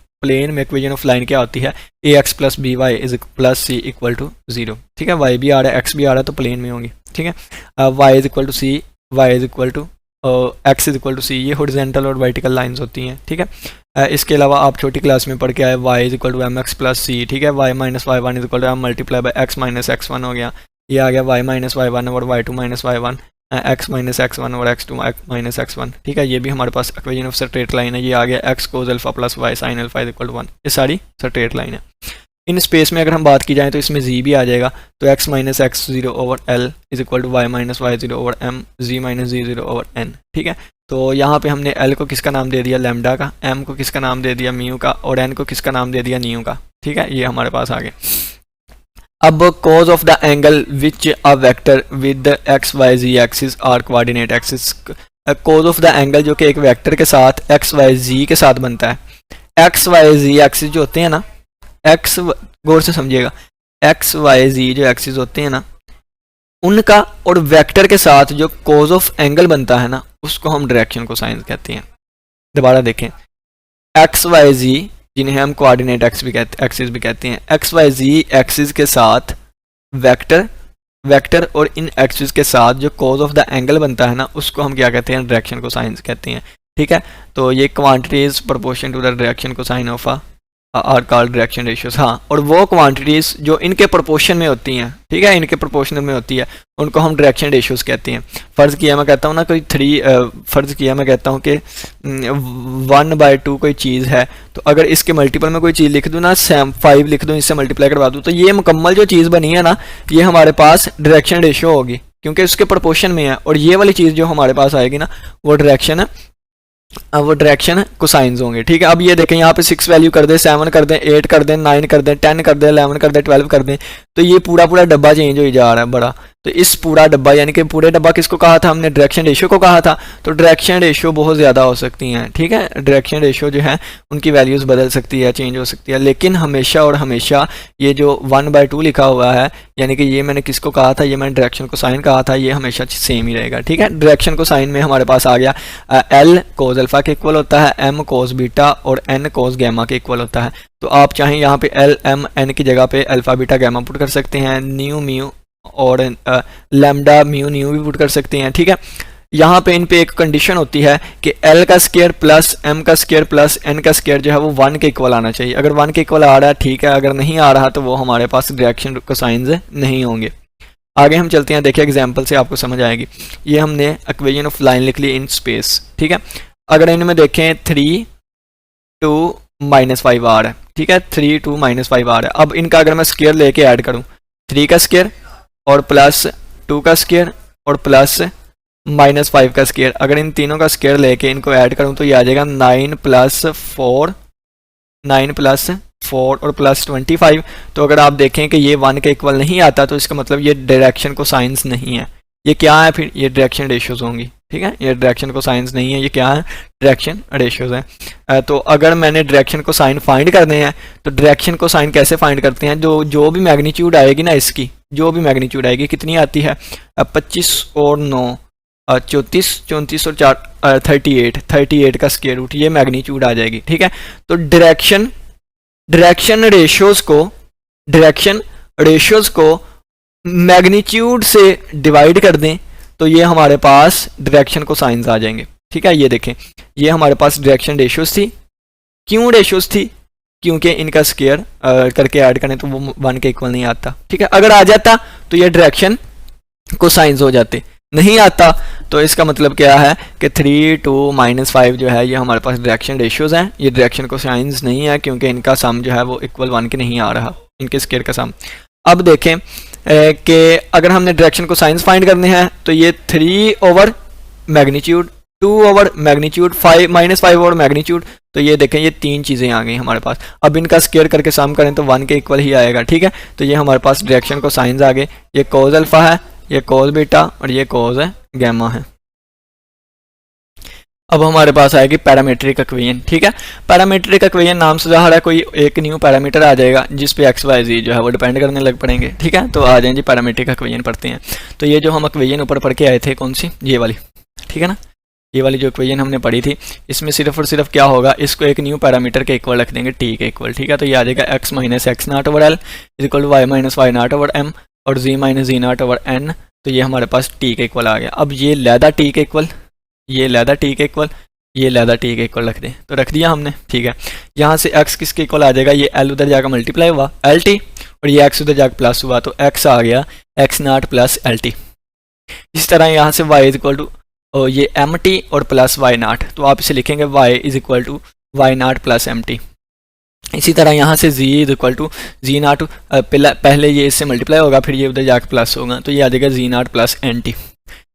इक्वेशन ऑफ लाइन क्या होती है, ax plus B Y is plus C equal to 0। ठीक है, y भी आ रहा है, x भी आ रहा है, तो प्लेन में होंगी। ठीक है, y is equal to C, y is equal to x is equal to C, ये हॉरिजॉन्टल और वर्टिकल लाइंस होती हैं। ठीक है, इसके अलावा आप छोटी क्लास में पढ़ के आए y is equal to M X plus C. ठीक है, y minus Y one is equal to M multiply by X minus X one हो गया। ये आ गया y माइनस वाई वन और y2 minus Y one, x minus X one और x2 minus X one. ठीक है, ये भी हमारे पास इक्वेशन ऑफ स्ट्रेट लाइन है। ये आ गया x cos alpha plus y sine alpha is equal to 1। ये सारी स्ट्रेट लाइन है। इन स्पेस में अगर हम बात की जाए तो इसमें z भी आ जाएगा, तो x minus X zero over l is equal to y minus Y zero over m, z minus Z zero over n। ठीक है, तो यहाँ पे हमने l को किसका नाम दे दिया, लैम्डा का, m को किसका नाम दे दिया, म्यू का, और n को किसका नाम दे दिया, न्यू का। ठीक है, ये हमारे पास आ गया। अब cos of the angle which a vector with the x y z axis or coordinate axis, cos of the angle जो कि एक वेक्टर के साथ x y z के साथ बनता है। x y z एक्सिस जो होते हैं ना, x गौर से समझिएगा, x y z जो एक्सिस होते हैं ना उनका और वेक्टर के साथ जो cos of angle बनता है ना, उसको हम डायरेक्शन कोसाइन कहते हैं। दोबारा देखें, x y z जिन्हें हम कोऑर्डिनेट एक्सिस भी कहते हैं, एक्स वाई जी एक्सिस के साथ वेक्टर और इन एक्सिस के साथ जो कॉज ऑफ द एंगल बनता है ना, उसको हम क्या कहते हैं, डायरेक्शन कोसाइन कहते हैं। ठीक है, तो ये quantities proportion to the direction cosine of are called direction ratios. हाँ, और वो क्वांटिटीज जो इनके प्रोपोर्शन में होती हैं, ठीक है, इनके प्रोपोर्शन में होती है, उनको हम डायरेक्शन रेशियोज कहते हैं। फ़र्ज़ किया मैं कहता हूँ ना कोई फ़र्ज़ किया मैं कहता हूँ कि 1/2 कोई चीज़ है, तो अगर इसके मल्टीपल में कोई चीज़ लिख दूँ ना, 5 लिख दूँ, इससे मल्टीप्लाई करवा दूँ, तो ये मुकम्मल जो चीज़ बनी है ना, ये हमारे पास डायरेक्शन रेशियो होगी, क्योंकि उसके प्रोपोर्शन में है। और ये वाली चीज़ जो हमारे पास आएगी ना, वो डायरेक्शन कोसाइंस होंगे। ठीक है, अब ये देखें, यहाँ पे 6 वैल्यू कर दें, 7 कर दें, 8 कर दें, 9 कर दें, 10 कर दें, 11 कर दें, 12 कर दें, तो ये पूरा डब्बा चेंज हो जा रहा है बड़ा। तो इस पूरा डब्बा यानी कि पूरे डब्बा किसको कहा था हमने, डायरेक्शन रेशियो को कहा था। तो डायरेक्शन रेशियो बहुत ज़्यादा हो सकती हैं, ठीक है, डायरेक्शन रेशियो जो है उनकी वैल्यूज़ बदल सकती है, चेंज हो सकती है, लेकिन हमेशा और हमेशा ये जो 1/2 लिखा हुआ है, यानी कि ये मैंने किसको कहा था, ये मैंने डायरेक्शन को साइन कहा था, ये हमेशा सेम ही रहेगा, ठीक है। डायरेक्शन को साइन में हमारे पास आ गया L कोस अल्फा के इक्वल होता है, M कोस बीटा और N कोस गैमा के इक्वल होता है। तो आप चाहें यहाँ पे L M N की जगह पे अल्फा बीटा गैमा पुट कर सकते हैं, न्यू म्यू और लैम्डा म्यू न्यू भी पुट कर सकते हैं, ठीक है। यहाँ पे इन पे एक कंडीशन होती है कि L का स्क्वायर प्लस M का स्क्वायर प्लस N का स्क्वायर जो है वो 1 के इक्वल आना चाहिए। अगर 1 के इक्वल आ रहा है ठीक है, अगर नहीं आ रहा तो वो हमारे पास डायरेक्शन कोसाइंस नहीं होंगे। आगे हम चलते हैं, देखिए एग्जाम्पल से आपको समझ आएगी। ये हमने इक्वेशन ऑफ लाइन लिख ली इन स्पेस, ठीक है। अगर इनमें देखें 3 2 -5 आ रहा है, ठीक है, 3 2 -5 आ रहा है। अब इनका अगर मैं स्क्वायर लेके ऐड करूँ, 3 का स्क्वायर और प्लस 2 का स्क्वायर और प्लस -5 का स्क्वायर, अगर इन तीनों का स्क्वायर लेके इनको ऐड करूँ तो ये आ जाएगा 9 + 4 और प्लस 25। तो अगर आप देखें कि ये 1 के इक्वल नहीं आता तो इसका मतलब ये डायरेक्शन को साइंस नहीं है। ये क्या है फिर, ये डायरेक्शन रेशियोज होंगी, ठीक है। ये डायरेक्शन को साइंस नहीं है, ये क्या है, डायरेक्शन रेशियोज है। तो अगर मैंने डायरेक्शन को साइन फाइंड करने हैं तो डायरेक्शन को साइन कैसे फाइंड करते हैं, जो भी मैग्नीट्यूड आएगी ना, इसकी जो भी मैग्नीट्यूड आएगी, कितनी आती है 25 और 9 34 34 और 4 38 का स्क्वायर रूट, ये मैग्नीट्यूड आ जाएगी, ठीक है। तो डायरेक्शन रेशियोज को मैग्नीट्यूड से डिवाइड कर दें तो ये हमारे पास डायरेक्शन को साइंस आ जाएंगे, ठीक है। ये देखें, ये हमारे पास डायरेक्शन रेशियोज थी। क्यों रेशियोज थी, क्योंकि इनका स्क्वायर करके ऐड करें तो वो 1 के इक्वल नहीं आता, ठीक है। अगर आ जाता तो ये डायरेक्शन को साइंस हो जाते, नहीं आता तो इसका मतलब क्या है कि 3 2 -5 जो है ये हमारे पास डायरेक्शन रेशियोज हैं, ये डायरेक्शन को साइंस नहीं है क्योंकि इनका सम जो है वो इक्वल 1 के नहीं आ रहा, इनके स्क्वायर का सम। अब देखें कि अगर हमने डायरेक्शन को साइंस फाइंड करने हैं तो ये 3 over magnitude, 2 over magnitude, -5 over magnitude, तो ये देखें ये 3 चीज़ें आ गई हमारे पास। अब इनका स्क्वायर करके सम करें तो 1 के इक्वल ही आएगा, ठीक है। तो ये हमारे पास डायरेक्शन को साइंस आ गए, ये कोस अल्फा है, ये कोस बीटा और ये कोस गैमा है। अब हमारे पास आएगी पैरामीट्रिक इक्वेशन, ठीक है। पैरामीट्रिक इक्वेशन नाम से ज़ाहिर है कोई एक न्यू पैरामीटर आ जाएगा जिस पे एक्स वाई जी जो है वो डिपेंड करने लग पड़ेंगे, ठीक है। तो आ जाएं जी पैरामीट्रिक इक्वेशन पढ़ते हैं। तो ये जो हम इक्वेशन ऊपर पढ़ के आए थे, कौन सी, ये वाली, ठीक है ना, ये वाली जो इक्वेशन हमने पढ़ी थी, इसमें सिर्फ और सिर्फ क्या होगा, इसको एक न्यू पैरामीटर के इक्वल रख देंगे, टी के इक्वल, ठीक है। तो ये आ जाएगा x - x0/L = y - y0/m और z - z0/n। तो ये हमारे पास टी के इक्वल आ गया। अब ये लैदा टी के इक्वल, ये लैदा टी के इक्वल, ये लैदा टी के इक्वल रख दें, तो रख दिया हमने, ठीक है। यहाँ से x किसके इक्वल आ जाएगा, ये l उधर जाकर मल्टीप्लाई हुआ LT और ये x उधर जाकर प्लस हुआ तो x आ गया x0 + LT। इस तरह यहाँ से y = ये MT और प्लस y0, तो आप इसे लिखेंगे y = y0 + MT। इसी तरह यहाँ से z = z0, पहले ये इससे मल्टीप्लाई होगा फिर ये उधर जाकर प्लस होगा, तो ये आ जाएगा z0 + NT।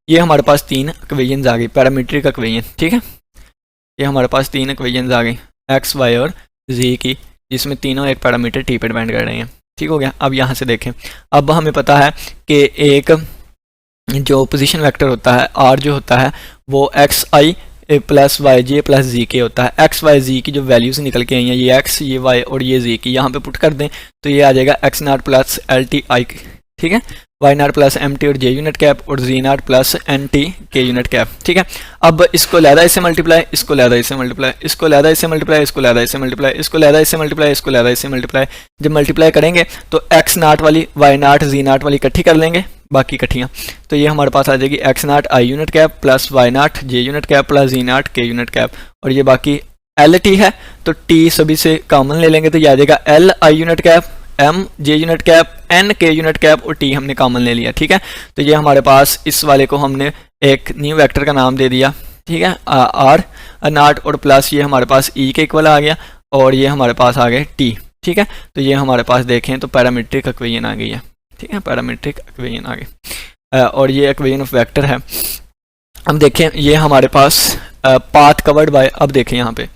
ये हमारे पास 3 इक्वेशंस आ गई पैरामीट्रिक इक्वेशन, ठीक है। ये हमारे पास 3 इक्वेशंस आ गई x, y और z की, जिसमें तीनों एक पैरामीटर t पे डिपेंड कर रहे हैं, ठीक हो गया। अब यहाँ से देखें, अब हमें पता है कि एक जो पोजीशन वेक्टर होता है r जो होता है वो xi + yj + zk होता है। x y z की जो वैल्यूज निकल के आई हैं, ये x, ये y और ये z की यहाँ पे पुट कर दें तो ये आ जाएगा x0 + LTI, ठीक है, y0 + MT और j यूनिट कैप और z0 + NT k unit cap, ठीक है। अब इसको लैदा इससे मल्टीप्लाई, इसको लैदा इससे मल्टीप्लाई, इसको लैदा इससे मल्टीप्लाई, इसको लैदा इससे मल्टीप्लाई, इसको लैदा इससे मल्टीप्लाई, इसको लैदा इससे मल्टीप्लाई। जब मल्टीप्लाई करेंगे तो x0 वाली y0 z0 वाली इकट्ठी कर लेंगे, बाकी इकट्ठियाँ, तो ये हमारे पास आ जाएगी x0 i unit cap plus y0 j unit cap plus z0 k unit cap और ये बाकी LT है तो t सभी से कॉमन ले लेंगे तो ये आ जाएगा L i unit cap, M j unit cap, N k unit cap और t हमने कॉमन ले लिया, ठीक है। तो ये हमारे पास इस वाले को हमने एक न्यू वेक्टर का नाम दे दिया, ठीक है, r0 और प्लस ये हमारे पास e के इक्वल आ गया और ये हमारे पास आ गए t, ठीक है। तो ये हमारे पास देखें तो पैरामीट्रिक इक्वेशन आ गई है, ठीक है, पैरामीट्रिक इक्वेशन आ गई और ये इक्वेशन ऑफ वेक्टर है। अब देखें ये हमारे पास पाथ कवर्ड बाय, अब देखें यहाँ पे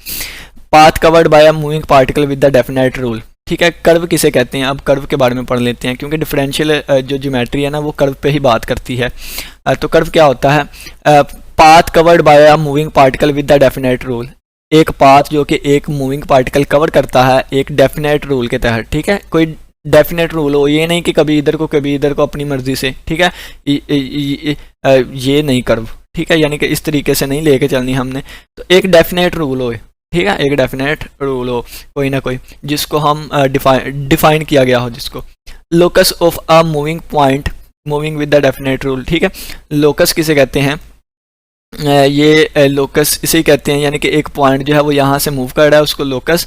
path covered by a moving particle with the definite rule, ठीक है। कर्व किसे कहते हैं, अब कर्व के बारे में पढ़ लेते हैं, क्योंकि डिफरेंशियल जो ज्योमेट्री है ना वो कर्व पे ही बात करती है। तो कर्व क्या होता है, path covered by a moving particle with the definite rule, एक पाथ जो कि एक मूविंग पार्टिकल कवर करता है एक डेफिनेट रूल के तहत, ठीक है। कोई डेफिनेट रूल हो, ये नहीं कि कभी इधर को कभी इधर को अपनी मर्जी से, ठीक है। ये नहीं कर्व, ठीक है, यानी कि इस तरीके से नहीं लेके चलनी हमने। तो एक डेफिनेट रूल हो, ठीक है, एक डेफिनेट रूल हो कोई ना कोई, जिसको हम डिफाइन किया गया हो, जिसको locus of a moving point moving with the definite rule, ठीक है। लोकस किसे कहते हैं, ये लोकस इसे ही कहते हैं, यानी कि एक पॉइंट जो है वो यहाँ से मूव कर रहा है उसको लोकस,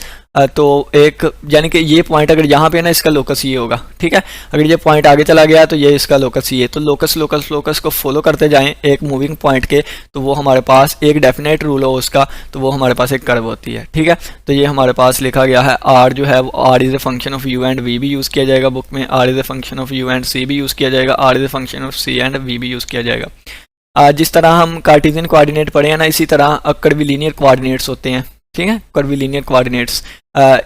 तो एक यानी कि ये पॉइंट अगर यहाँ पे ना इसका लोकस ये होगा, ठीक है। अगर ये पॉइंट आगे चला गया तो ये इसका लोकस ये, तो लोकस लोकस लोकस को फॉलो करते जाएं एक मूविंग पॉइंट के, तो वो हमारे पास एक डेफिनेट रूल हो उसका, तो वो हमारे पास एक कर्व होती है, ठीक है। तो ये हमारे पास लिखा गया है आर जो है वो R is a function of U and V भी यूज़ किया जाएगा बुक में, R is a function of U and C भी यूज़ किया जाएगा, R is a function of C and V भी यूज़ किया जाएगा। जिस तरह हम कार्टेशियन कोऑर्डिनेट पढ़े हैं ना, इसी तरह कर्वीलिनियर कोऑर्डिनेट्स होते हैं, ठीक है, curvilinear coordinates.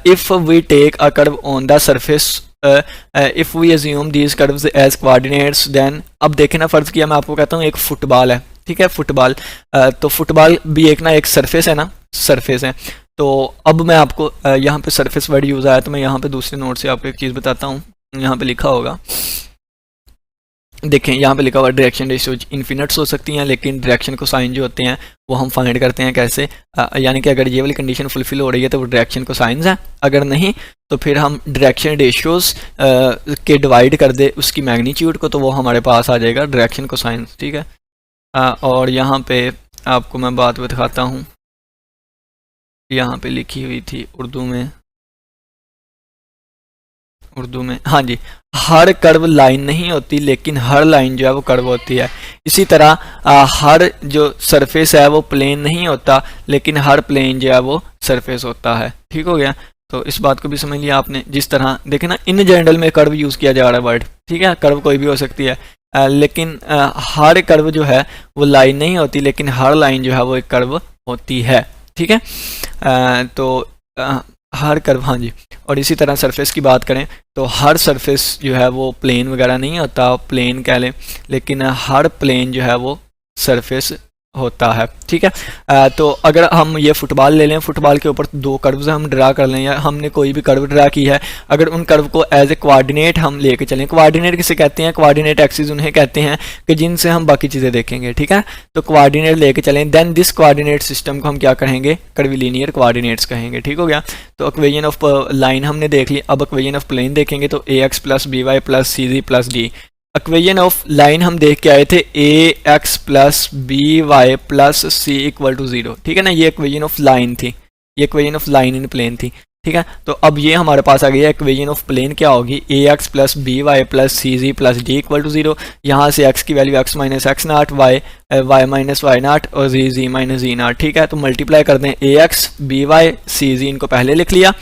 If we take a curve on the surface, if we assume these curves as coordinates, then अब देखें ना, फर्ज किया मैं आपको कहता हूँ एक फुटबॉल है, ठीक है, फुटबॉल, तो फुटबॉल भी एक ना एक सरफेस है ना, सरफेस है। तो अब मैं आपको यहाँ पे सरफेस वर्ड यूज़ आया, तो मैं यहाँ पे दूसरे नोट से आपको एक चीज़ बताता हूँ। यहाँ पे लिखा होगा, देखें यहाँ पे लिखा हुआ डायरेक्शन रेशियोज इन्फिनिट्स हो सकती हैं, लेकिन डायरेक्शन को साइन जो होते हैं वो हम फाइंड करते हैं कैसे, यानी कि अगर ये वाली कंडीशन फुलफिल हो रही है तो वो डायरेक्शन को साइंस है, अगर नहीं तो फिर हम डायरेक्शन रेशियोज के डिवाइड कर दे उसकी मैग्नीट्यूड को, तो वो हमारे पास आ जाएगा डायरेक्शन को साइंस, ठीक है। और यहाँ पे आपको मैं बात दिखाता हूँ, यहाँ पे लिखी हुई थी उर्दू में, हाँ जी, हर कर्व लाइन नहीं होती लेकिन हर लाइन जो है वो कर्व होती है। इसी तरह हर जो सरफेस है वो प्लेन नहीं होता लेकिन हर प्लेन जो है वो सरफेस होता है, ठीक हो गया। तो इस बात को भी समझ लिया आपने। जिस तरह देखे ना, इन जनरल में कर्व यूज़ किया जा रहा है वर्ड, ठीक है, कर्व कोई भी हो सकती है, लेकिन हर कर्व जो है वो लाइन नहीं होती लेकिन हर लाइन जो है वो एक कर्व होती है, ठीक है। तो हर कर्व, हाँ जी। और इसी तरह सरफेस की बात करें तो हर सरफेस जो है वो प्लेन वगैरह नहीं होता, प्लेन कह लें, लेकिन हर प्लेन जो है वो सरफेस होता है, ठीक है। तो अगर हम ये फुटबॉल ले लें, फुटबॉल के ऊपर दो कर्व्स हम ड्रा कर लें, या हमने कोई भी कर्व ड्रा की है, अगर उन कर्व को एज ए कोऑर्डिनेट हम लेके चलें, कोऑर्डिनेट किसे कहते हैं, कोऑर्डिनेट एक्सिस उन्हें कहते हैं कि जिनसे हम बाकी चीज़ें देखेंगे, ठीक है। तो कोऑर्डिनेट लेके चलें, देन दिस कोऑर्डिनेट सिस्टम को हम क्या कहेंगे, कर्वीलिनियर कोऑर्डिनेट्स कहेंगे, ठीक हो गया। तो इक्वेशन ऑफ लाइन हमने देख ली, अब इक्वेशन ऑफ प्लेन देखेंगे तो ax plus B Y plus C ji plus D. Equation of line हम देख के आए थे ax plus B Y plus C equal to 0, ठीक है ना, ये इक्वेशन ऑफ लाइन थी, ये equation of line in plane थी, ठीक है। तो अब ये हमारे पास आ गई है इक्वेशन ऑफ प्लेन, क्या होगी, ax plus B Y plus C ji plus d equal to 0। यहाँ से x की value x minus x naught, y minus y naught और z माइनस जी नाट, ठीक है। तो मल्टीप्लाई कर दें ax बी वाई सी जी, इनको पहले लिख लिया,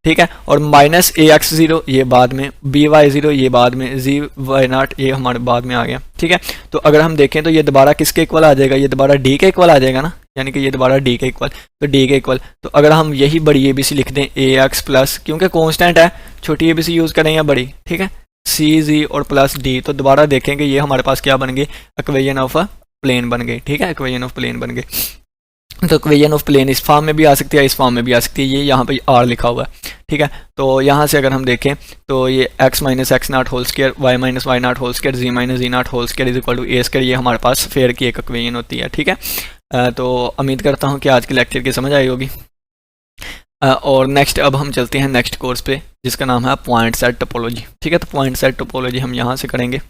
ठीक है, और माइनस ax 0 ये बाद में, by 0 ये बाद में, zy नाट ये हमारे बाद में आ गया, ठीक है। तो अगर हम देखें तो ये दोबारा किसके इक्वल आ जाएगा, ये दोबारा d के इक्वल आ जाएगा ना, यानी कि ये दोबारा d के इक्वल, तो d के इक्वल। तो अगर हम यही बड़ी abc लिख दें ax प्लस, क्योंकि कांस्टेंट है, छोटी abc यूज़ करें या बड़ी, ठीक है, cg और प्लस d, तो दोबारा देखेंगे ये हमारे पास क्या बन गए, इक्वेशन ऑफ प्लेन बन गई, ठीक है, इक्वेशन ऑफ प्लेन बन गए। तो इक्वेशन ऑफ प्लेन इस फॉर्म में भी आ सकती है, इस फॉर्म में भी आ सकती है, ये यहाँ पे r लिखा हुआ है, ठीक है। तो यहाँ से अगर हम देखें तो ये x minus x naught whole square, y minus y naught whole square, z minus z naught whole square is equal to a square, ये हमारे पास फेयर की एक इक्वेशन होती है, ठीक है। तो उम्मीद करता हूँ कि आज के लेक्चर की समझ आई होगी। और नेक्स्ट अब हम चलते हैं नेक्स्ट कोर्स पे, जिसका नाम है पॉइंट सेट टोपोलॉजी, ठीक है। तो पॉइंट सेट टोपोलॉजी हम यहाँ से करेंगे,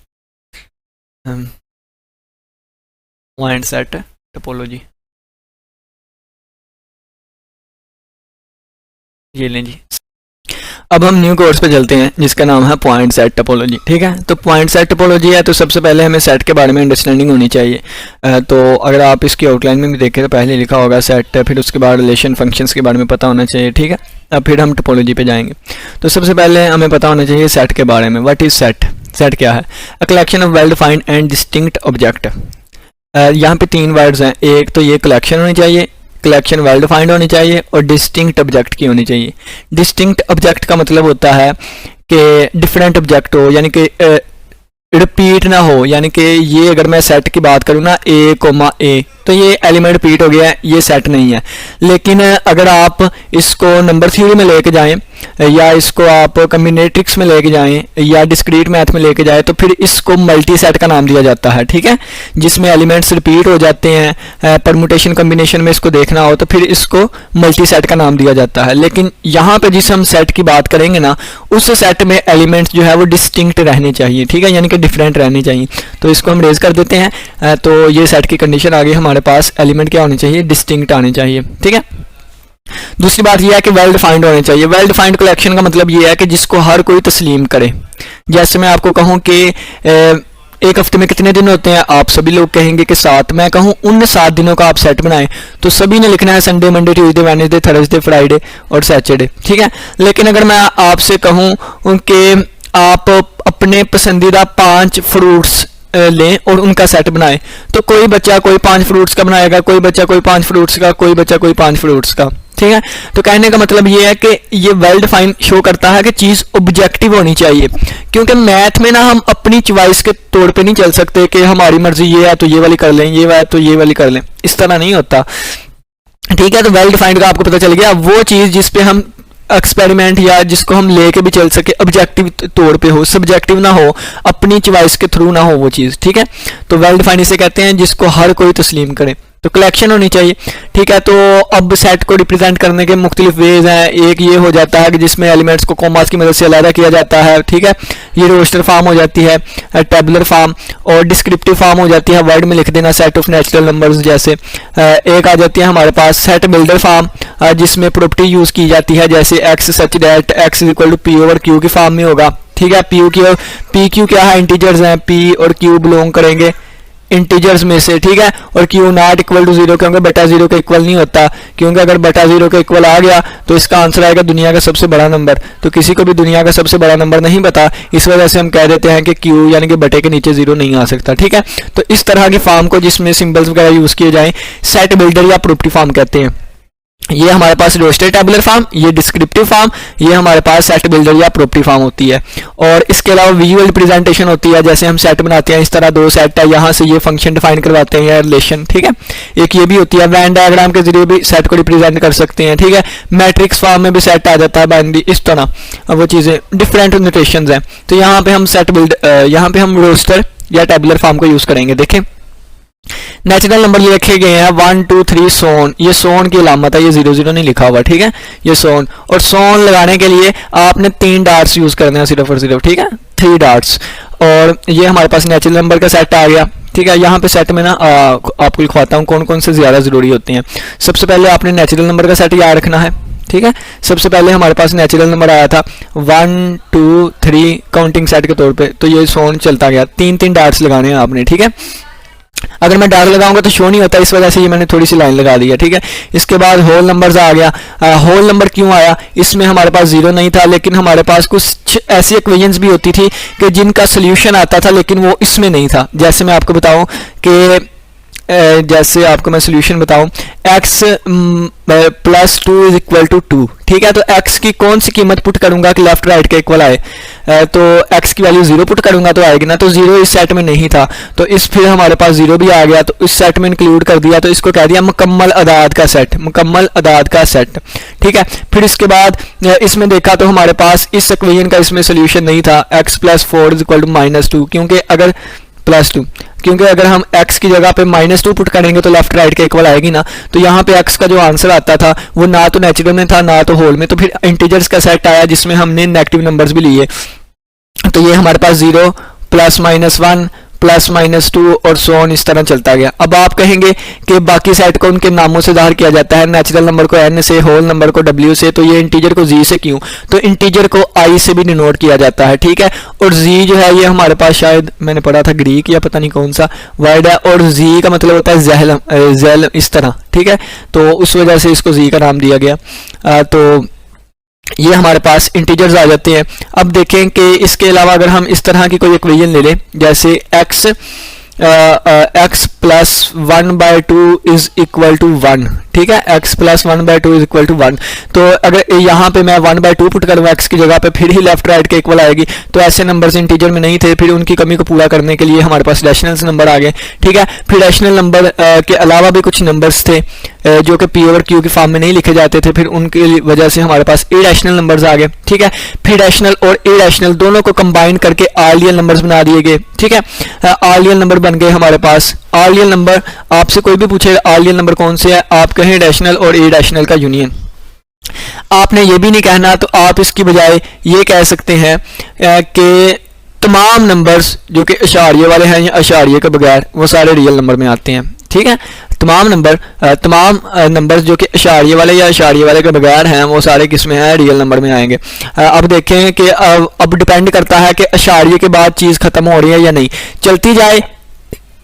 पॉइंट सेट टोपोलॉजी, ये लें जी। अब हम न्यू कोर्स पे चलते हैं जिसका नाम है पॉइंट सेट टोपोलॉजी, ठीक है। तो पॉइंट सेट टोपोलॉजी है तो सबसे पहले हमें सेट के बारे में अंडरस्टैंडिंग होनी चाहिए। तो अगर आप इसकी आउटलाइन में भी देखें तो पहले लिखा होगा सेट, फिर उसके बाद रिलेशन फंक्शंस के बारे में पता होना चाहिए, ठीक है। अब फिर हम टोपोलॉजी पे जाएंगे। तो सबसे पहले हमें पता होना चाहिए सेट के बारे में, व्हाट इज सेट, सेट क्या है, a collection of well defined and distinct object. यहाँ पे तीन वर्ड्स हैं, एक तो ये कलेक्शन होनी चाहिए, कलेक्शन वेल डिफाइंड होनी चाहिए और डिस्टिंक्ट ऑब्जेक्ट की होनी चाहिए। डिस्टिंक्ट ऑब्जेक्ट का मतलब होता है कि डिफरेंट ऑब्जेक्ट हो, यानी कि रिपीट ना हो, यानी कि ये अगर मैं सेट की बात करूँ ना ए कोमा ए, तो ये एलिमेंट रिपीट हो गया है, ये सेट नहीं है। लेकिन अगर आप इसको नंबर थ्योरी में लेके जाएं या इसको आप कॉम्बिनेट्रिक्स में लेके जाएं या डिस्क्रीट मैथ में लेके जाएं, तो फिर इसको मल्टी सेट का नाम दिया जाता है, ठीक है, जिसमें एलिमेंट्स रिपीट हो जाते हैं। परमुटेशन कॉम्बिनेशन में इसको देखना हो तो फिर इसको मल्टी सेट का नाम दिया जाता है। लेकिन यहाँ पे जिस हम सेट की बात करेंगे ना, उस सेट में एलिमेंट्स जो है वो डिस्टिंक्ट रहने चाहिए, ठीक है, यानी कि डिफरेंट रहने चाहिए। तो इसको हम रेज कर देते हैं। तो ये सेट की कंडीशन आ गई, हमारे पास एलिमेंट क्या होने चाहिए, डिस्टिंक्ट आने चाहिए, ठीक है। दूसरी बात यह है कि वेल डिफाइंड होने चाहिए। वेल डिफाइंड कलेक्शन का मतलब यह है कि जिसको हर कोई तस्लीम करे। जैसे मैं आपको कहूं कि एक हफ्ते में कितने दिन होते हैं, आप सभी लोग कहेंगे कि 7। मैं कहूं उन 7 दिनों का आप सेट बनाएं, तो सभी ने लिखना है Sunday, Monday, Tuesday, Wednesday, Thursday, Friday और सैटरडे, ठीक है। लेकिन अगर मैं आपसे कहूं कि आप अपने पसंदीदा 5 फ्रूट्स लें और उनका सेट बनाएं, तो कोई बच्चा कोई 5 फ्रूट्स का बनाएगा, कोई बच्चा कोई 5 फ्रूट्स का, कोई बच्चा कोई 5 फ्रूट्स का, ठीक है। तो कहने का मतलब ये है कि ये वेल डिफाइन शो करता है कि चीज ऑब्जेक्टिव होनी चाहिए, क्योंकि मैथ में ना हम अपनी चॉइस के तौर पे नहीं चल सकते कि हमारी मर्जी ये है तो ये वाली कर लें, ये है तो ये वाली कर लें, इस तरह नहीं होता, ठीक है। तो वेल डिफाइंड का आपको पता चल गया, वो चीज जिसपे हम एक्सपेरिमेंट या जिसको हम लेके भी चल सके, ऑब्जेक्टिव तौर पे हो, सब्जेक्टिव ना हो, अपनी चॉइस के थ्रू ना हो वो चीज़, ठीक है। तो वेल डिफाइंड इसे कहते हैं जिसको हर कोई तस्लीम करे। तो कलेक्शन होनी चाहिए, ठीक है। तो अब सेट को रिप्रेजेंट करने के मुख्तलिफ वेज हैं। एक ये हो जाता है कि जिसमें एलिमेंट्स को कॉमास की मदद से अलग किया जाता है, ठीक है, ये रोस्टर फॉर्म हो जाती है, टेबुलर फॉर्म, और डिस्क्रिप्टिव फॉर्म हो जाती है, वर्ड में लिख देना सेट ऑफ नेचुरल नंबर्स जैसे। एक आ जाती है हमारे पास सेट बिल्डर फॉर्म, जिसमें प्रॉपर्टी यूज की जाती है, जैसे x such that x is equal to p over q की फॉर्म में होगा, ठीक है। पी क्यू क्या है, इंटीजर्स हैं, पी और क्यू बिलोंग करेंगे इंटीजर्स में से, ठीक है। और क्यू नॉट इक्वल टू 0 क्योंकि बटा 0 के इक्वल नहीं होता, क्योंकि अगर बटा 0 के इक्वल आ गया तो इसका आंसर आएगा दुनिया का सबसे बड़ा नंबर। तो किसी को भी दुनिया का सबसे बड़ा नंबर नहीं पता, इस वजह से हम कह देते हैं कि क्यू यानी कि बटे के नीचे 0 नहीं आ सकता, ठीक है। तो इस तरह की फॉर्म को जिसमें सिंबल्स वगैरह यूज किए जाएं, सेट बिल्डर या प्रॉपर्टी फॉर्म कहते हैं। ये हमारे पास रोस्टेड टेबुलर फॉर्म, ये डिस्क्रिप्टिव फॉर्म, ये हमारे पास सेट बिल्डर या प्रॉपर्टी फॉर्म होती है। और इसके अलावा विजुअल रिप्रेजेंटेशन होती है, जैसे हम सेट बनाते हैं, इस तरह 2 सेट है, यहाँ से ये फंक्शन डिफाइन करवाते हैं या रिलेशन, ठीक है। एक ये भी होती है, वेन डायग्राम के जरिए भी सेट को रिप्रेजेंट कर सकते हैं, ठीक है। मैट्रिक्स फॉर्म में भी सेट आ जाता है, बाइनरी, इस तरह वो चीज़ें डिफरेंट नोटेशंस हैं। तो यहाँ पे हम सेट बिल्ड यहाँ पे हम रोस्टर या टेबुलर फॉर्म को यूज करेंगे। देखें नेचुरल नंबर लिखे गए हैं 1 2 3 सोन, ये सोन की अलामत है, ये 0 0 नहीं लिखा हुआ, ठीक है, ये सोन। और सोन लगाने के लिए आपने 3 डॉट्स यूज करने हैं, सिर्फ और सिर्फ, ठीक है, 3 डॉट्स। और ये हमारे पास नेचुरल नंबर का सेट आ गया, ठीक है। यहाँ पे सेट में ना आपको लिखवाता हूँ कौन कौन से ज्यादा जरूरी होते हैं। सबसे पहले आपने नेचुरल नंबर का सेट याद रखना है, ठीक है। सबसे पहले हमारे पास नेचुरल नंबर आया था 1 2 3 काउंटिंग सेट के तौर पे, तो ये सोन चलता गया, 3 डॉट्स लगाने हैं आपने, ठीक है। अगर मैं डॉट लगाऊंगा तो शो नहीं होता, इस वजह से ये मैंने थोड़ी सी लाइन लगा दी है, ठीक है। इसके बाद होल नंबर्स आ गया। होल नंबर क्यों आया, इसमें हमारे पास 0 नहीं था, लेकिन हमारे पास कुछ ऐसी इक्वेशंस भी होती थी कि जिनका सोल्यूशन आता था लेकिन वो इसमें नहीं था। जैसे मैं आपको बताऊं कि जैसे आपको मैं सोल्यूशन बताऊं, x + 2 इज इक्वल टू 2, ठीक है। तो x की कौन सी कीमत पुट करूंगा कि लेफ्ट राइट के इक्वल आए, तो x की वैल्यू 0 पुट करूंगा तो आएगी ना, तो 0 इस सेट में नहीं था, तो इस फिर हमारे पास 0 भी आ गया, तो इस सेट में इंक्लूड कर दिया, तो इसको कह दिया मुकम्मल अदाद का सेट, मुकम्मल अदाद का सेट, ठीक है। फिर इसके बाद इसमें देखा तो हमारे पास इस इक्वेशन का इसमें सोल्यूशन नहीं था, x + 4 इज इक्वल टू -2, क्योंकि अगर +2, क्योंकि अगर हम x की जगह पे -2 पुट करेंगे तो लेफ्ट राइट के इक्वल आएगी ना, तो यहाँ पे x का जो आंसर आता था वो ना तो नेचुरल में था ना तो होल में, तो फिर इंटीजर्स का सेट आया जिसमें हमने नेगेटिव नंबर्स भी लिए, तो ये हमारे पास 0 +-1 +-2 और सो ऑन इस तरह चलता गया। अब आप कहेंगे कि बाकी सेट को उनके नामों से ज़ाहिर किया जाता है, नेचुरल नंबर को n से, होल नंबर को w से, तो ये इंटीजर को z से क्यों, तो इंटीजर को i से भी डिनोट किया जाता है, ठीक है। और z जो है ये हमारे पास शायद मैंने पढ़ा था ग्रीक या पता नहीं कौन सा वर्ड है, और z का मतलब होता है ज़ैल इस तरह, ठीक है। तो उस वजह से इसको z का नाम दिया गया। तो ये हमारे पास इंटीजर्स आ जाते हैं। अब देखें कि इसके अलावा अगर हम इस तरह की कोई इक्वेशन ले लें, जैसे x + 1/2 इज इक्वल टू 1, ठीक है, x plus 1/2 is equal to 1। तो अगर यहाँ पे मैं 1/2 पुट करूँ x की जगह पे, फिर ही लेफ्ट राइट के इक्वल आएगी। तो ऐसे नंबर्स इंटीजर में नहीं थे, फिर उनकी कमी को पूरा करने के लिए हमारे पास रैशनल्स नंबर आ गए। ठीक है, फिर रैशनल नंबर के अलावा भी कुछ नंबर्स थे जो कि p ओवर q की फॉर्म में नहीं लिखे जाते थे, फिर उनकी वजह से हमारे पास इरेशनल नंबर्स आ गए। ठीक है, फिर रैशनल और इरेशनल दोनों को कंबाइन करके आर रियल नंबर्स बना दिए गए। ठीक है, आर रियल नंबर बन गए हमारे पास। आर रियल नंबर, आपसे कोई भी पूछे आर रियल नंबर कौन से है, आप कहें रैशनल और इरेशनल का यूनियन। आपने ये भी नहीं कहना, तो आप इसकी बजाय ये कह सकते हैं कि तमाम नंबर्स जो कि अशारिये वाले हैं या अशारिये के बगैर, वो सारे रियल नंबर में आते हैं। ठीक है, तमाम नंबर्स जो कि अशारिये वाले या अशारिये वाले के बगैर हैं, वो सारे किस में हैं, रियल नंबर में आएंगे। अब देखें कि अब डिपेंड करता है कि अशारिये के बाद चीज़ ख़त्म हो रही है या नहीं, चलती जाए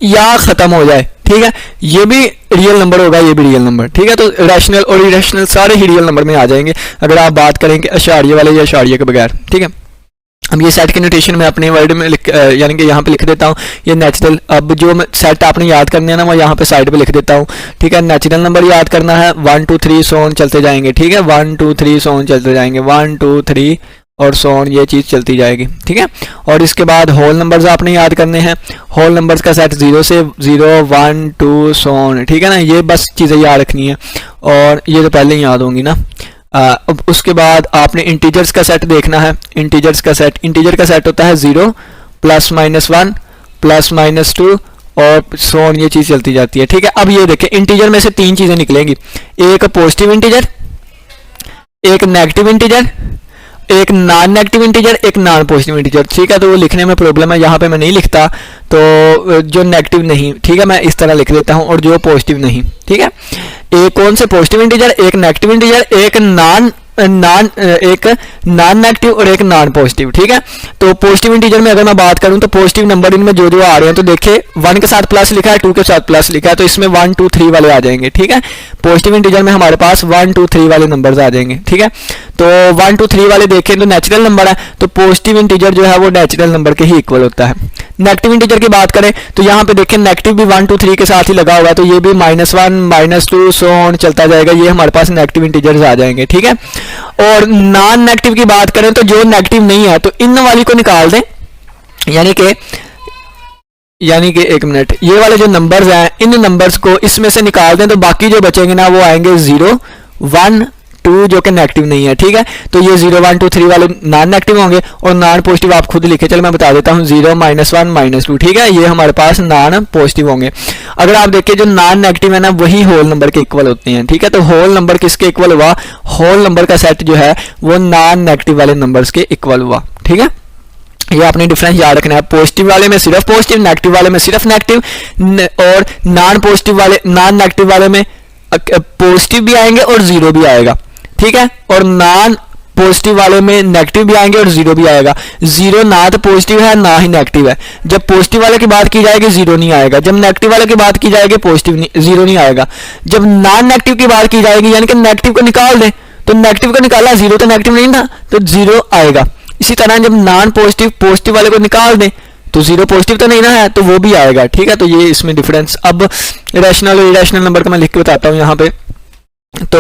या ख़त्म हो जाए। ठीक है, ये भी रियल नंबर होगा, ये भी रियल नंबर। ठीक है, तो रैशनल और इरेशनल सारे ही रियल नंबर में आ जाएंगे अगर आप बात करें कि अशारिये वाले या अशारिये के बगैर। ठीक है, अब ये सेट के नोटेशन में अपने वर्ड में यानी कि यहाँ पे लिख देता हूँ ये नेचुरल। अब जो सेट आपने याद करने हैं ना, वो यहाँ पे साइड पे लिख देता हूँ। ठीक है, नेचुरल नंबर याद करना है, 1 2 3 सो ऑन चलते जाएंगे। ठीक है, 1 2 3 सो ऑन चलते जाएंगे, 1 2 3 और सो ऑन, ये चीज़ चलती जाएगी। ठीक है, और इसके बाद होल नंबर्स आपने याद करने हैं। होल नंबर्स का सेट 0 से 0 1 2 सो ऑन। ठीक है ना, ये बस चीज़ें याद रखनी है, और ये तो पहले ही याद होंगी ना। अब उसके बाद आपने इंटीजर्स का सेट देखना है। इंटीजर का सेट होता है 0 प्लस माइनस 1 प्लस माइनस 2 और सो ऑन, ये चीज़ चलती जाती है। ठीक है, अब ये देखें, इंटीजर में से 3 चीज़ें निकलेंगी, एक पॉजिटिव इंटीजर, एक नेगेटिव इंटीजर, एक नॉन नेगेटिव इंटीजर, एक नॉन पॉजिटिव इंटीजर। ठीक है, तो वो लिखने में प्रॉब्लम है, यहाँ पे मैं नहीं लिखता, तो जो नेगेटिव नहीं, ठीक है, मैं इस तरह लिख देता हूँ, और जो पॉजिटिव नहीं। ठीक है, एक कौन से पॉजिटिव इंटीजर, एक नेगेटिव इंटीजर, एक नॉन नेगेटिव और एक नॉन पॉजिटिव। ठीक है, तो पॉजिटिव इंटीजर में अगर मैं बात करूं तो पॉजिटिव नंबर इनमें जो जो आ रहे हैं, तो देखिए 1 के साथ प्लस लिखा है, 2 के साथ प्लस लिखा है, तो इसमें 1 2 3 वाले आ जाएंगे। ठीक है, पॉजिटिव इंटीजर में हमारे पास 1 2 3 वाले नंबर्स आ जाएंगे। ठीक है, तो 1 2 3 वाले देखें तो नेचुरल नंबर है, तो पॉजिटिव इंटीजर जो है वो नेचुरल नंबर के ही इक्वल होता है। नेगेटिव इंटीजर की बात करें तो यहाँ पे देखें नेगेटिव भी 1 2 3 के साथ ही लगा हुआ है, तो ये भी -1 -2 सो ऑन चलता जाएगा, ये हमारे पास नेगेटिव इंटीजर्स आ जाएंगे। ठीक है, और नॉन नेगेटिव की बात करें तो जो नेगेटिव नहीं है तो इन वाली को निकाल दें, यानी कि एक मिनट, ये वाले जो नंबर्स हैं इन नंबर्स को इसमें से निकाल दें, तो बाकी जो बचेंगे ना वो आएंगे 0 1 2 जो कि नेगेटिव नहीं है। ठीक है, तो ये 0 1 2 3 वाले नॉन नेगेटिव होंगे, और नॉन पॉजिटिव आप खुद लिखे, चलो मैं बता देता हूँ, 0 -1 -2। ठीक है, ये हमारे पास नॉन पॉजिटिव होंगे। अगर आप देखिए जो नॉन नेगेटिव है ना, वही होल नंबर के इक्वल होते हैं। ठीक है, तो होल नंबर किसके इक्वल हुआ, होल नंबर का सेट जो है वो नॉन नेगेटिव वाले नंबर्स के इक्वल हुआ। ठीक है, ये आपने डिफरेंस याद रखना है, पॉजिटिव वाले में सिर्फ पॉजिटिव, नेगेटिव वाले में सिर्फ नेगेटिव, और नॉन नेगेटिव वाले में पॉजिटिव भी आएंगे और 0 भी आएगा। ठीक है, और नॉन पॉजिटिव वाले में नेगेटिव भी आएंगे और 0 भी आएगा। 0 ना तो पॉजिटिव है ना ही नेगेटिव है, जब पॉजिटिव वाले की बात की जाएगी 0 नहीं आएगा, जब नेगेटिव वाले की बात की जाएगी पॉजिटिव 0 नहीं आएगा, जब नॉन नेगेटिव की बात की जाएगी यानी कि नेगेटिव को निकाल दें, तो नेगेटिव को निकाला, 0 तो नेगेटिव नहीं था तो 0 आएगा। इसी तरह जब नॉन पॉजिटिव पॉजिटिव वाले को निकाल दें तो 0 पॉजिटिव तो नहीं ना है, तो वो भी आएगा। ठीक है, तो ये इसमें डिफरेंस। अब रैशनल और इरेशनल नंबर का मैं लिख के बताता हूँ यहाँ पे, तो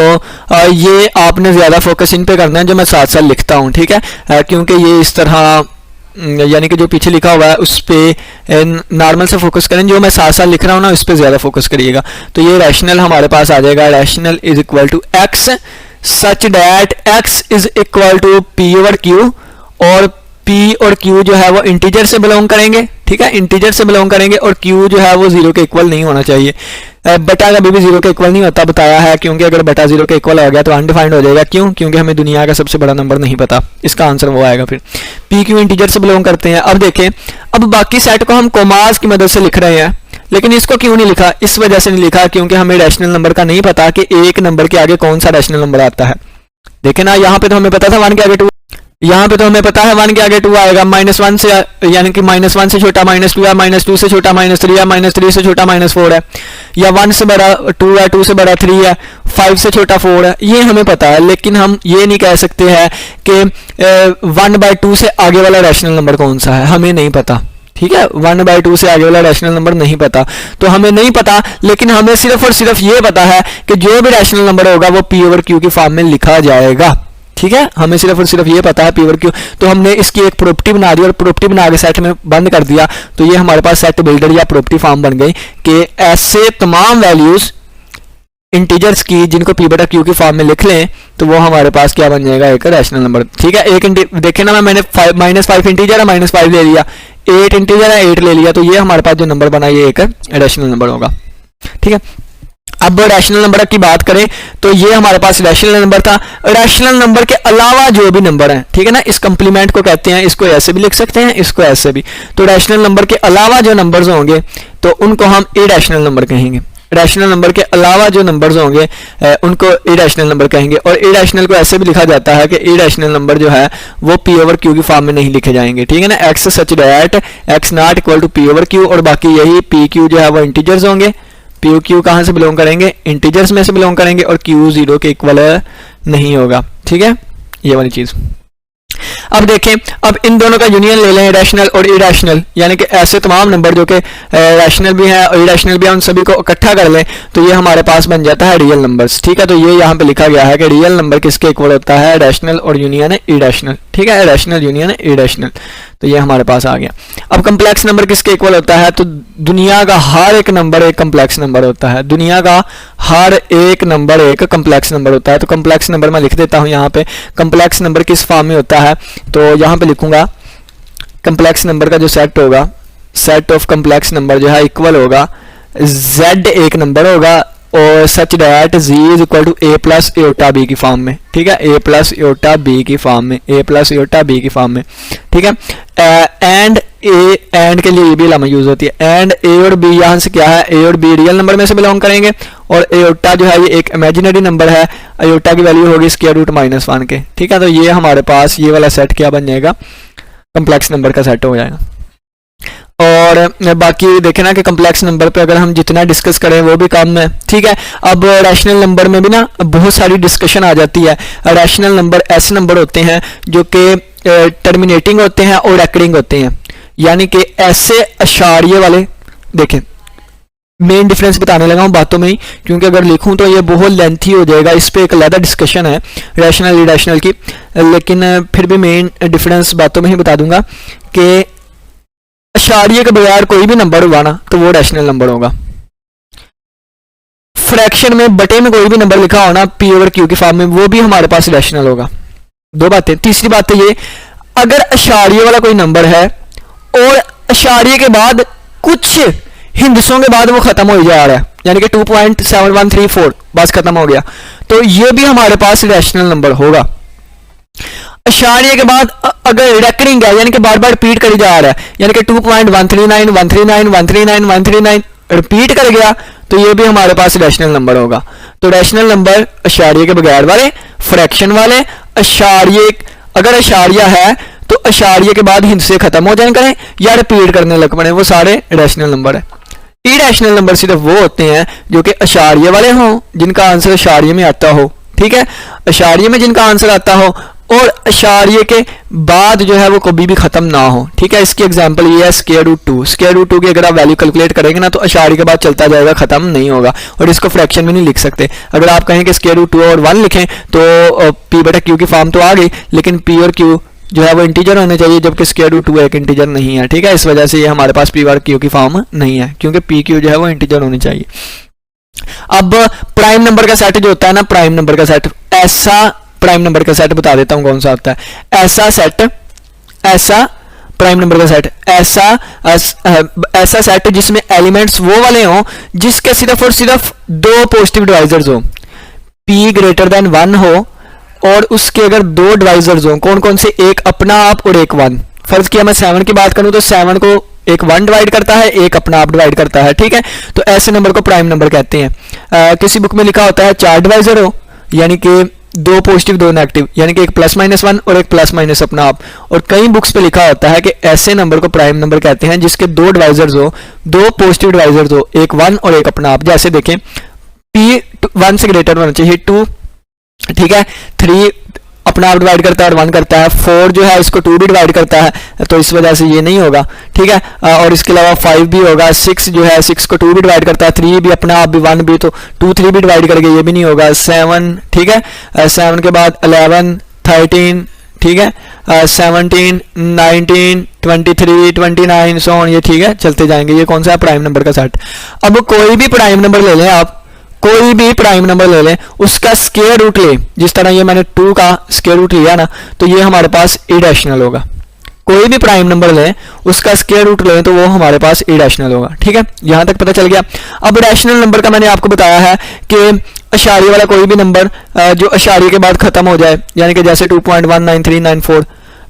ये आपने ज़्यादा फोकस इन पे करना है जो मैं साथ साथ लिखता हूँ। ठीक है, क्योंकि ये इस तरह यानी कि जो पीछे लिखा हुआ है उस पर नॉर्मल से फोकस करें, जो मैं साथ साथ लिख रहा हूँ ना उस पर ज़्यादा फोकस करिएगा। तो ये रैशनल हमारे पास आ जाएगा, rational is equal to x such that x is equal to p over q, और P और Q जो है वो इंटीजर से बिलोंग करेंगे। ठीक है, इंटीजर से बिलोंग करेंगे, और Q जो है वो 0 के इक्वल नहीं होना चाहिए। बटा कभी भी 0 के इक्वल नहीं होता, बताया है, क्योंकि अगर बटा 0 के इक्वल हो गया तो अनडिफाइंड हो जाएगा। क्यों? क्योंकि हमें दुनिया का सबसे बड़ा नंबर नहीं पता, इसका आंसर वो आएगा। फिर P Q इंटीजर से बिलोंग करते हैं। अब देखें, अब बाकी सेट को हम कोमास की मदद से लिख रहे हैं, लेकिन इसको क्यों नहीं लिखा? इस वजह से नहीं लिखा क्योंकि हमें रैशनल नंबर का नहीं पता कि एक नंबर के आगे कौन सा रैशनल नंबर आता है। देखें ना, यहाँ पे तो हमें पता था 1 के आगे 2, यहाँ पे तो हमें पता है 1 के आगे 2 आएगा, -1 से, यानी कि -1 से छोटा -2 है, -2 से छोटा -3 है, -3 से छोटा -4 है, या 1 से बड़ा 2 है, 2 से बड़ा 3 है, 5 से छोटा 4 है, ये हमें पता है। लेकिन हम ये नहीं कह सकते हैं कि 1/2 से आगे वाला रैशनल नंबर कौन सा है, हमें नहीं पता। ठीक है, 1/2 से आगे वाला रैशनल नंबर नहीं पता, तो हमें नहीं पता, लेकिन हमें सिर्फ और सिर्फ ये पता है कि जो भी रैशनल नंबर होगा वो P ओवर Q की फॉर्म में लिखा जाएगा। ठीक है, हमें सिर्फ और सिर्फ ये पता है P ओवर Q, तो हमने इसकी एक प्रॉपर्टी बना दी और प्रॉपर्टी बना के सेट में बंद कर दिया, तो ये हमारे पास सेट बिल्डर या प्रॉपर्टी फॉर्म बन गई कि ऐसे तमाम वैल्यूज इंटीजर्स की जिनको P बटा Q की फॉर्म में लिख लें तो वो हमारे पास क्या बन जाएगा, एक रैशनल नंबर। ठीक है, एक देखे ना, मैंने -5 इंटीजर है, -5 ले लिया, 8 इंटीजर है, 8 ले लिया, तो ये हमारे पास जो नंबर बना ये एक रैशनल नंबर होगा। ठीक है, अब रैशनल नंबर की बात करें तो ये हमारे पास रैशनल नंबर था। रैशनल नंबर के अलावा जो भी नंबर हैं, ठीक है ना, इस कंप्लीमेंट को कहते हैं, इसको ऐसे भी लिख सकते हैं, इसको ऐसे भी। तो रैशनल नंबर के अलावा जो नंबर्स होंगे तो उनको हम इरैशनल नंबर कहेंगे। रैशनल नंबर के अलावा जो नंबर्स होंगे उनको इरैशनल नंबर कहेंगे। और इरैशनल को ऐसे भी लिखा जाता है कि इरैशनल नंबर जो है वो P ओवर Q की फॉर्म में नहीं लिखे जाएंगे। ठीक है ना, x such that x not equal to P over Q, और बाकी यही P Q जो है वो इंटीजर्स होंगे। P Q कहाँ से बिलोंग करेंगे, इंटीजर्स में से बिलोंग करेंगे, और Q 0 के इक्वल नहीं होगा। ठीक है, ये वाली चीज। अब देखें, अब इन दोनों का यूनियन ले लें, रैशनल और इरैशनल, यानी कि ऐसे तमाम नंबर जो कि रैशनल भी हैं और इरैशनल भी हैं, उन सभी को इकट्ठा कर लें तो ये हमारे पास बन जाता है रियल नंबर्स। ठीक है, तो ये यहाँ पे लिखा गया है कि रियल नंबर किसके इक्वल होता है, रैशनल और यूनियन है इरैशनल। ठीक है, रैशनल यूनियन है इरैशनल, तो ये हमारे पास आ गया। अब कम्प्लेक्स नंबर किसके इक्वल होता है, तो दुनिया का हर एक नंबर एक कम्प्लेक्स नंबर होता है। दुनिया का हर एक नंबर एक कम्प्लेक्स नंबर होता है। तो कम्प्लेक्स नंबर मैं लिख देता हूँ यहाँ पे, कम्प्लेक्स नंबर किस फॉर्म में होता है, तो यहाँ पे लिखूंगा कम्प्लेक्स नंबर का जो सेट होगा, सेट ऑफ कम्प्लेक्स नंबर जो है इक्वल होगा z एक नंबर होगा और such that z is equal to a plus iota b की फॉर्म में। ठीक है, a प्लस एटा b की फॉर्म में, a प्लस एटा b की फॉर्म में। ठीक है, एंड a एंड के लिए ये भी लामा यूज होती है। एंड a और b यहाँ से क्या है, a और b रियल नंबर में से बिलोंग करेंगे, और एटा जो है ये एक इमेजिनरी नंबर है, एटा की वैल्यू होगी स्क्वायर रूट -1 के। ठीक है, तो ये हमारे पास ये वाला सेट क्या बन जाएगा, कम्प्लेक्स नंबर का सेट हो जाएगा। और बाकी देखें ना कि कम्प्लेक्स नंबर पे अगर हम जितना डिस्कस करें वो भी कम है। ठीक है, अब रैशनल नंबर में भी ना बहुत सारी डिस्कशन आ जाती है। रैशनल नंबर ऐसे नंबर होते हैं जो कि टर्मिनेटिंग होते हैं और रेकरिंग होते हैं, यानी कि ऐसे अशारिये वाले। देखें, मेन डिफरेंस बताने लगा हूँ बातों में ही, क्योंकि अगर लिखूं तो ये बहुत लेंथी हो जाएगा, इस पे एक अलग डिस्कशन है रैशनल इरैशनल की, लेकिन फिर भी मेन डिफरेंस बातों में ही बता दूंगा कि अशारिये के बगैर कोई भी नंबर हुआ ना तो वो रैशनल नंबर होगा। फ्रैक्शन में बटे में कोई भी नंबर लिखा हो ना P ओवर Q की फॉर्म में, वो भी हमारे पास रैशनल होगा। दो बातें। तीसरी बात है ये, अगर अशारिये वाला कोई नंबर है और अशारिये के बाद कुछ हिंदसों के बाद वो खत्म हो जा रहा है, यानी कि 2.7134 बस खत्म हो गया, तो ये भी हमारे पास रैशनल नंबर होगा। अशारिये के बाद अगर रेकरिंग है, यानी कि बार बार रिपीट करी जा रहा है, यानी कि 2.139 139 139 139 रिपीट कर गया, तो ये भी हमारे पास रैशनल नंबर होगा। तो रैशनल नंबर अशारिये के बगैर वाले, फ्रैक्शन वाले, अशारिये अगर अशारिया है तो अशारिये के बाद हिंद से खत्म हो जाने करें या रिपीट करने लग पड़े, वो सारे रैशनल नंबर है। इरैशनल नंबर सिर्फ वो होते हैं जो कि अशारिये वाले हों, जिनका आंसर अशारिये में आता हो। ठीक है, अशारिये में जिनका आंसर आता हो और अशारिये के बाद जो है वो कभी भी खत्म ना हो। ठीक है, इसकी एग्जांपल ये है स्क्वायर रूट 2। स्क्वायर रूट 2 की अगर आप वैल्यू कैलकुलेट करेंगे ना तो अशारिये के बाद चलता जाएगा, खत्म नहीं होगा, और इसको फ्रैक्शन में नहीं लिख सकते। अगर आप कहें कि स्क्वायर रूट 2 और 1 लिखें तो P बटा Q की फॉर्म तो आ गई, लेकिन P और Q जो है वो इंटीजर होने चाहिए, जबकि स्क्वायर रूट 2 एक इंटीजर नहीं है। ठीक है, इस वजह से ये हमारे पास P और Q की फॉर्म नहीं है, क्योंकि P Q जो है वो इंटीजर होनी चाहिए। अब प्राइम नंबर का सेट जो होता है ना, प्राइम नंबर का सेट, ऐसा प्राइम नंबर का सेट बता देता हूं कौन सा होता है। ऐसा सेट, ऐसा प्राइम नंबर का सेट, ऐसा सेट जिसमें एलिमेंट्स वो वाले हों जिसके सिर्फ और सिर्फ दो पॉजिटिव डिवाइजर्स हो, P ग्रेटर देन 1 हो, और उसके अगर दो डिवाइजर्स हो, कौन कौन से, एक अपना आप और एक 1। फर्ज किया मैं 7 की बात करूं तो 7 को एक 1 डिवाइड करता है, एक अपना आप डिवाइड करता है। ठीक है, तो ऐसे नंबर को प्राइम नंबर कहते हैं। किसी बुक में लिखा होता है 4 डिवाइजर हो, यानी कि दो पॉजिटिव दो नेगेटिव, यानी कि एक +-1 और एक +- अपना आप। और कई बुक्स पे लिखा होता है कि ऐसे नंबर को प्राइम नंबर कहते हैं जिसके दो डिवाइजर्स हो, दो पॉजिटिव डिवाइजर्स हो, एक 1 और एक अपना आप। जैसे देखें, P 1 से ग्रेटर होना चाहिए 2, ठीक है, 3 अपना आप डिवाइड करता है और 1 करता है। 4 जो है इसको 2 भी डिवाइड करता है, तो इस वजह से ये नहीं होगा, ठीक है। और इसके अलावा 5 भी होगा। 6 जो है 6 को 2 भी डिवाइड करता है। 3 भी अपना आप भी 1 भी, तो 2 3 भी डिवाइड करके ये भी नहीं होगा। 7, ठीक है। 7 के बाद 11 13, ठीक है। 17 19 23 29 सो ऑन, ये ठीक है, चलते जाएंगे। ये कौन सा है? प्राइम नंबर का सेट। अब कोई भी प्राइम नंबर ले लें आप, कोई भी प्राइम नंबर ले लें, उसका स्क्वायर रूट ले, जिस तरह ये मैंने 2 का स्क्वायर रूट लिया ना, तो ये हमारे पास इरेशनल होगा। कोई भी प्राइम नंबर लें, उसका स्क्वायर रूट लें, तो वो हमारे पास इरेशनल होगा, ठीक है। यहां तक पता चल गया। अब रैशनल नंबर का मैंने आपको बताया है कि अशारिये वाला कोई भी नंबर जो अशारिये के बाद खत्म हो जाए, यानी कि जैसे 2.19394,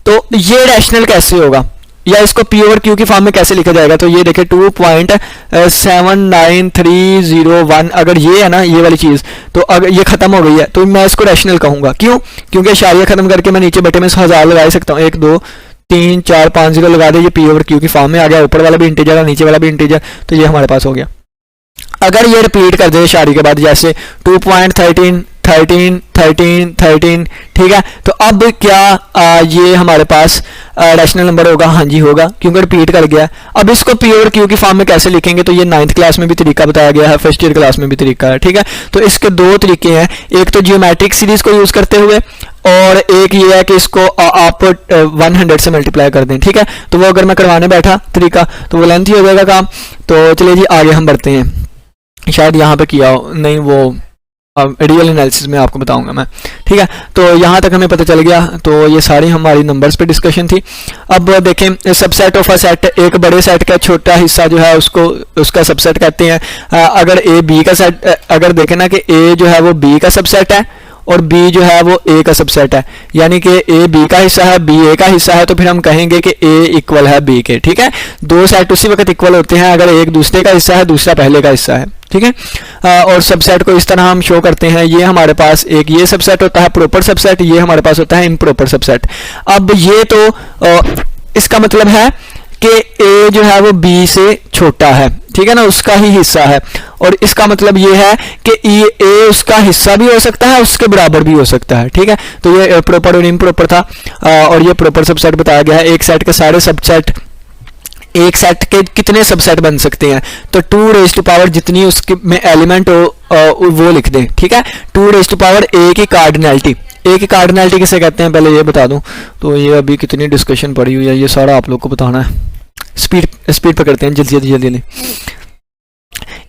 तो ये रैशनल कैसे होगा, या इसको पी ओवर क्यू की फॉर्म में कैसे लिखा जाएगा? तो ये देखिए 2.79301, अगर ये है ना, ये वाली चीज, तो अगर ये खत्म हो गई है तो मैं इसको रैशनल कहूंगा। क्यों? क्योंकि अशारिया खत्म करके मैं नीचे बटे में 1000 लगा सकता हूँ। 1 2 3 4 5 0 लगा दे, ये पी ओवर क्यू की फॉर्म में आ गया। ऊपर वाला भी इंटीजर है, नीचे वाला भी इंटीजर, तो ये हमारे पास हो गया। अगर ये रिपीट कर दे अशारिये के बाद, जैसे 2.13 13 13 13, ठीक है, तो अब क्या ये हमारे पास रैशनल नंबर होगा? हाँ जी होगा, क्योंकि रिपीट कर गया। अब इसको पी ओवर क्यू की फॉर्म में कैसे लिखेंगे? तो ये 9th क्लास में भी तरीका बताया गया है, फर्स्ट ईयर क्लास में भी तरीका है, ठीक है। तो इसके 2 तरीके हैं, एक तो जियोमेट्रिक सीरीज को यूज करते हुए, और एक ये है कि इसको आप 100 से मल्टीप्लाई कर दें, ठीक है। तो वो अगर मैं करवाने बैठा तरीका तो वो लेंथ ही हो जाएगा काम। तो चलिए जी आगे हम बढ़ते हैं। शायद यहाँ पे किया हो, नहीं, वो रियल एनालिसिस में आपको बताऊंगा मैं, ठीक है। तो यहाँ तक हमें पता चल गया। तो ये सारी हमारी नंबर्स पे डिस्कशन थी। अब देखें, सबसेट ऑफ अ सेट, एक बड़े सेट का छोटा हिस्सा जो है उसको उसका सबसेट कहते हैं। अगर ए बी का सेट, अगर देखें ना कि ए जो है वो बी का सबसेट है और बी जो है वो ए का सबसेट है, यानी कि ए बी का हिस्सा है, बी ए का हिस्सा है, तो फिर हम कहेंगे कि ए इक्वल है बी के, ठीक है। 2 सेट उसी वक्त इक्वल होते हैं अगर एक दूसरे का हिस्सा है, दूसरा पहले का हिस्सा है, ठीक है। और सबसेट को इस तरह हम शो करते हैं। ये हमारे पास एक ये सबसेट होता है प्रॉपर सबसेट, ये हमारे पास होता है इम्प्रॉपर सबसेट। अब ये तो इसका मतलब है कि ए जो है वो बी से छोटा है, ठीक है ना, उसका ही हिस्सा है। और इसका मतलब ये है कि ए उसका हिस्सा भी हो सकता है, उसके बराबर भी हो सकता है, ठीक है। तो ये प्रॉपर और इम्प्रॉपर था, और ये प्रॉपर सबसेट बताया गया है। एक सेट के सारे सबसेट, एक सेट के कितने सबसेट बन सकते हैं? तो 2 रेज़ टू पावर जितनी उसके में एलिमेंट हो वो लिख दें, ठीक है। 2 रेज़ टू पावर ए की कार्डिनैलिटी, ए की कार्डिनैलिटी किसे कहते हैं पहले ये बता दूं। तो ये अभी कितनी डिस्कशन पड़ी हुई है, ये सारा आप लोग को बताना है। स्पीड पे करते हैं, जल्दी।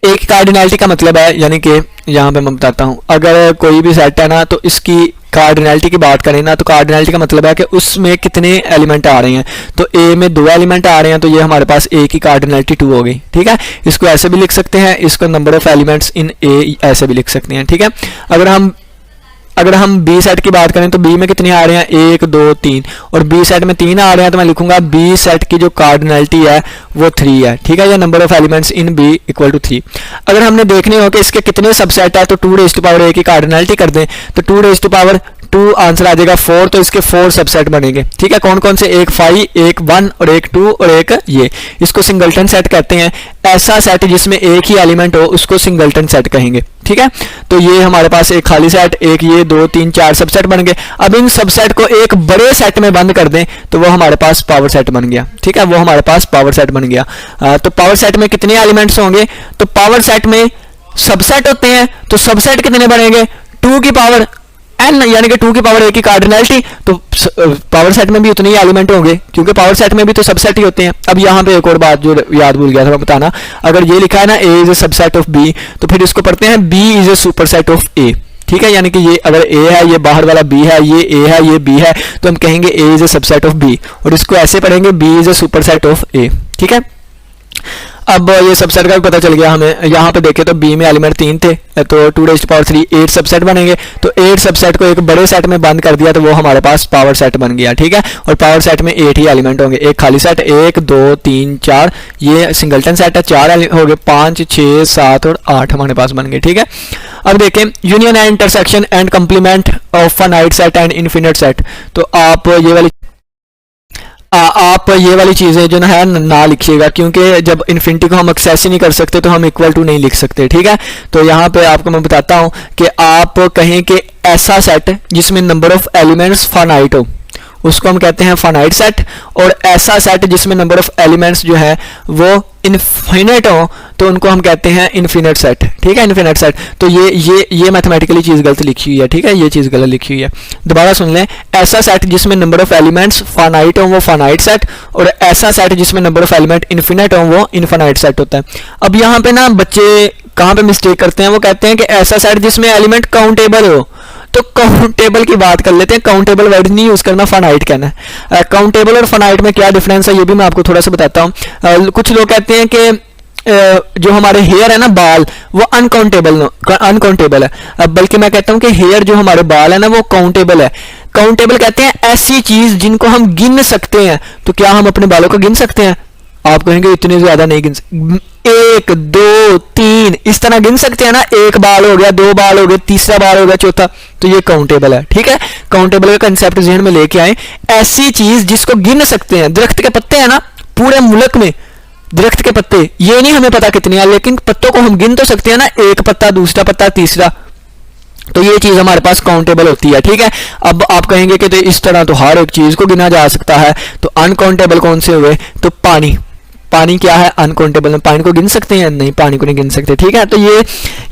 एक कार्डिनैलिटी का मतलब है, यानी कि यहाँ पे मैं बताता हूँ, अगर कोई भी सेट है ना, तो इसकी कार्डिनैलिटी की बात करें ना, तो कार्डिनैलिटी का मतलब है कि उसमें कितने एलिमेंट आ रहे हैं। तो ए में 2 एलिमेंट आ रहे हैं, तो ये हमारे पास ए की कार्डिनैलिटी 2 हो गई, ठीक है। इसको ऐसे भी लिख सकते हैं, इसको नंबर ऑफ एलिमेंट्स इन ए ऐसे भी लिख सकते हैं, ठीक है। अगर हम बी सेट की बात करें तो बी में कितने आ रहे हैं? 1 2 3, और बी सेट में 3 आ रहे हैं, तो मैं लिखूंगा बी सेट की जो कार्डिनैलिटी है वो 3 है, ठीक है। या number of elements in b equal to 3। अगर हमने देखने हो कि इसके कितने सबसेट है, तो 2 रेज़ टू पावर ए की कार्डिनैलिटी कर दें, तो 2 रेज़ टू पावर 2 आंसर आ जाएगा 4, तो इसके 4 सबसेट बनेंगे, ठीक है। कौन कौन से? एक 5, एक 1 और एक 2 और एक ये। इसको सिंगलटन सेट कहते हैं। ऐसा सेट जिसमें एक ही एलिमेंट हो उसको सिंगलटन सेट कहेंगे, ठीक है। तो ये हमारे पास एक खाली सेट, एक ये 2 3 4 सबसेट बन गए। अब इन सबसेट को एक बड़े सेट में बंद कर दें तो वो हमारे पास पावर सेट बन गया, ठीक है। वो हमारे पास पावर सेट बन गया। तो पावर सेट में कितने एलिमेंट्स होंगे? तो पावर सेट में सबसेट होते हैं, तो सबसेट कितने बनेंगे? 2 की पावर n, यानी कि 2 की पावर a की कार्डिनैलिटी। तो पावर सेट में भी उतने ही एलिमेंट होंगे, क्योंकि पावर सेट में भी तो सबसेट ही होते हैं। अब यहाँ पे एक और बात जो याद भूल गया था मैं बताना, अगर ये लिखा है ना a is a subset of b, तो फिर इसको पढ़ते हैं b is a superset of a, ठीक है। यानी कि ये अगर a है, ये बाहर वाला b है, ये a है, ये b है, तो हम कहेंगे a is a subset of b, और इसको ऐसे पढ़ेंगे b is a superset of a, ठीक है। अब ये सबसेट का भी पता चल गया हमें। यहाँ पे देखें तो बी में एलिमेंट 3 थे, तो 2 रेज़ टू पावर 3 8 सबसेट बनेंगे। तो 8 सबसेट को एक बड़े सेट में बंद कर दिया, तो वो हमारे पास पावर सेट बन गया, ठीक है। और पावर सेट में 8 ही एलिमेंट होंगे, एक खाली सेट 1 2 3 4, ये सिंगलटन सेट है, 4 हो गए, 5 6 7 और 8 हमारे पास बन गए, ठीक है। अब देखें union and intersection and complement of finite set and infinite set. तो आप ये वाली आप ये वाली चीज़ें जो है ना लिखिएगा, क्योंकि जब इन्फिनिटी को हम एक्सेस ही नहीं कर सकते तो हम इक्वल टू नहीं लिख सकते, ठीक है। तो यहाँ पे आपको मैं बताता हूँ कि आप कहें कि ऐसा सेट जिसमें नंबर ऑफ एलिमेंट्स फाइनाइट हो, उसको हम कहते हैं फाइनाइट सेट, और ऐसा सेट जिसमें नंबर ऑफ एलिमेंट्स जो है वो इनफिनिट हो तो उनको हम कहते हैं इनफिनिट सेट, ठीक है, इनफिनिट सेट। तो ये मैथमेटिकली चीज़ गलत लिखी हुई है, ठीक है, ये चीज़ गलत लिखी हुई है। दोबारा सुन लें, ऐसा सेट जिसमें नंबर ऑफ एलिमेंट्स फाइनाइट हो वो फाइनाइट सेट, और ऐसा सेट जिसमें नंबर ऑफ एलिमेंट इनफिनिट हो वो इनफिनिट सेट होता है। अब यहाँ पे ना बच्चे कहाँ पे मिस्टेक करते हैं, वो कहते हैं कि ऐसा सेट जिसमें एलिमेंट काउंटेबल हो। तो काउंटेबल की बात कर लेते हैं, काउंटेबल वर्ड नहीं यूज करना, फाइनाइट कहना है। काउंटेबल और फाइनाइट में क्या डिफरेंस है ये भी मैं आपको थोड़ा सा बताता हूँ। कुछ लोग कहते हैं कि जो हमारे हेयर है ना, बाल, वो अनकाउंटेबल है, बल्कि मैं कहता हूँ कि हेयर जो हमारे बाल है ना वो काउंटेबल है। काउंटेबल कहते हैं ऐसी चीज जिनको हम गिन सकते हैं। तो क्या हम अपने बालों को गिन सकते हैं? आप कहेंगे इतने ज्यादा नहीं गिन सकते, 1 2 3 इस तरह गिन सकते हैं ना, 1 बाल हो गया, 2 बाल हो गए, तीसरा बाल हो गया, चौथा, तो ये काउंटेबल है, ठीक है। काउंटेबल का कंसेप्ट जहन में लेके आए, ऐसी चीज जिसको गिन सकते हैं। दरख्त के पत्ते हैं ना, पूरे मुल्क में दरख्त के पत्ते, ये नहीं हमें पता कितने हैं, लेकिन पत्तों को हम गिन तो सकते हैं ना, 1 पत्ता, दूसरा पत्ता, तीसरा, तो ये चीज हमारे पास काउंटेबल होती है, ठीक है। अब आप कहेंगे कि तो इस तरह तो हर एक चीज को गिना जा सकता है, तो अनकाउंटेबल कौन से हुए? तो पानी क्या है? अनकाउंटेबल है। पानी को गिन सकते हैं? नहीं, पानी को नहीं गिन सकते, ठीक है। तो ये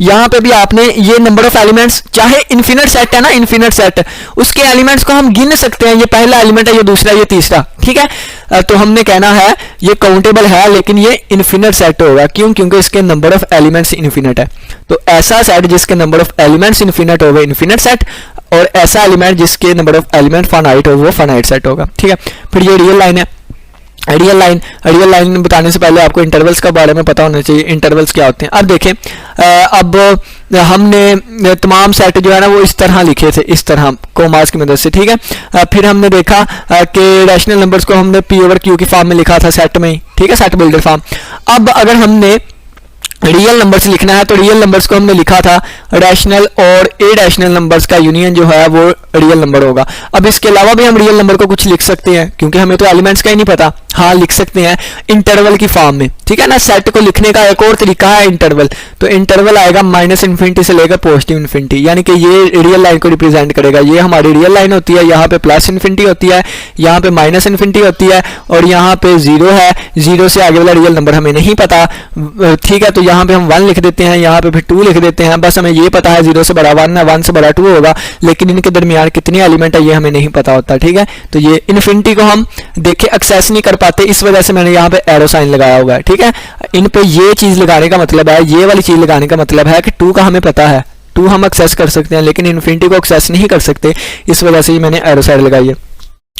यहाँ पे भी आपने ये नंबर ऑफ एलिमेंट्स, चाहे इनफिनिट सेट है ना, इनफिनिट सेट, उसके एलिमेंट्स को हम गिन सकते हैं, ये पहला एलिमेंट है, ये दूसरा, ये तीसरा, ठीक है। तो हमने कहना है ये काउंटेबल है, लेकिन ये इनफिनिट सेट होगा। क्यों? क्योंकि इसके नंबर ऑफ एलिमेंट्स इनफिनिट है। तो ऐसा सेट जिसके नंबर ऑफ एलिमेंट्स इनफिनिट होगा इनफिनिट सेट, और ऐसा एलिमेंट जिसके नंबर ऑफ एलिमेंट फाइनाइट हो वो फाइनाइट सेट होगा, ठीक है। फिर ये रियल लाइन है। रियल लाइन बताने से पहले आपको इंटरवल्स के बारे में पता होना चाहिए। इंटरवल्स क्या होते हैं? अब देखें, अब हमने तमाम सेट जो है ना वो इस तरह लिखे थे, इस तरह कोमास की मदद से, ठीक है। फिर हमने देखा कि रैशनल नंबर्स को हमने पी ओवर क्यू की फॉर्म में लिखा था सेट में, ठीक है, सेट बिल्डर फॉर्म। अब अगर हमने रियल नंबर्स लिखना है तो रियल नंबर्स को हमने लिखा था रैशनल और इरैशनल नंबर्स का यूनियन जो है वो रियल नंबर होगा। अब इसके अलावा भी हम रियल नंबर को कुछ लिख सकते हैं, क्योंकि हमें तो एलिमेंट्स का ही नहीं पता। हाँ, लिख सकते हैं इंटरवल की फॉर्म में, ठीक है ना। सेट को लिखने का एक और तरीका है इंटरवल। तो इंटरवल आएगा माइनस इन्फिनिटी से लेकर पॉजिटिव इन्फिनिटी, यानी कि ये रियल लाइन को रिप्रेजेंट करेगा। ये हमारी रियल लाइन होती है, यहाँ पे प्लस इन्फिनिटी होती है, यहाँ पे माइनस इन्फिनिटी होती है, और यहाँ पे 0 है। 0 से आगे वाला रियल नंबर हमें नहीं पता, ठीक है। तो यहाँ पे हम 1 लिख देते हैं, यहाँ पे फिर 2 लिख देते हैं। बस हमें ये पता है 0 से बड़ा 1 है, 1 से बड़ा 2 होगा, लेकिन इनके दरमियान कितने एलिमेंट है ये हमें नहीं पता होता, ठीक है। तो ये इन्फिनिटी को हम देखे एक्सेस नहीं कर पाते, इस वजह से मैंने यहाँ पे एरो साइन लगाया हुआ है, ठीक है। इन पे ये चीज लगाने का मतलब है, ये वाली चीज लगाने का मतलब है कि 2 का हमें पता है, 2 हम एक्सेस कर सकते हैं, लेकिन इन्फिनिटी को एक्सेस नहीं कर सकते, इस वजह से ही मैंने एरो साइन लगाई है।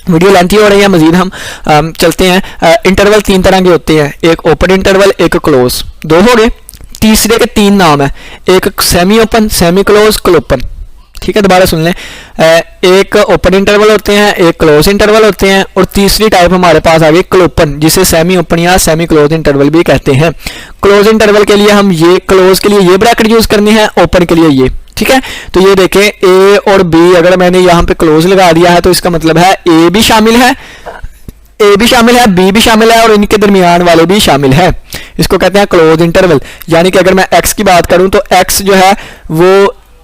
वीडियो लेंथी हो रही है, मजीद हम चलते हैं। इंटरवल 3 तरह के होते हैं, एक ओपन इंटरवल, एक क्लोज, 2 हो गए। तीसरे के 3 नाम है, एक सेमी ओपन, सेमी क्लोज, क्लोपन, ठीक है। दोबारा सुन लें, एक ओपन इंटरवल होते हैं, एक क्लोज इंटरवल होते हैं, और तीसरी टाइप हमारे पास आ गई क्लोपन, जिसे सेमी ओपन या सेमी क्लोज इंटरवल भी कहते हैं। क्लोज इंटरवल के लिए हम ये, क्लोज के लिए ये ब्रैकेट यूज करनी है, ओपन के लिए ये, ठीक है। तो ये देखें, ए और बी, अगर मैंने यहाँ पे क्लोज लगा दिया है तो इसका मतलब है ए भी शामिल है, ए भी शामिल है, बी भी शामिल है, और इनके दरमियान वाले भी शामिल है। इसको कहते हैं क्लोज इंटरवल। यानी कि अगर मैं एक्स की बात करूं तो एक्स जो है वो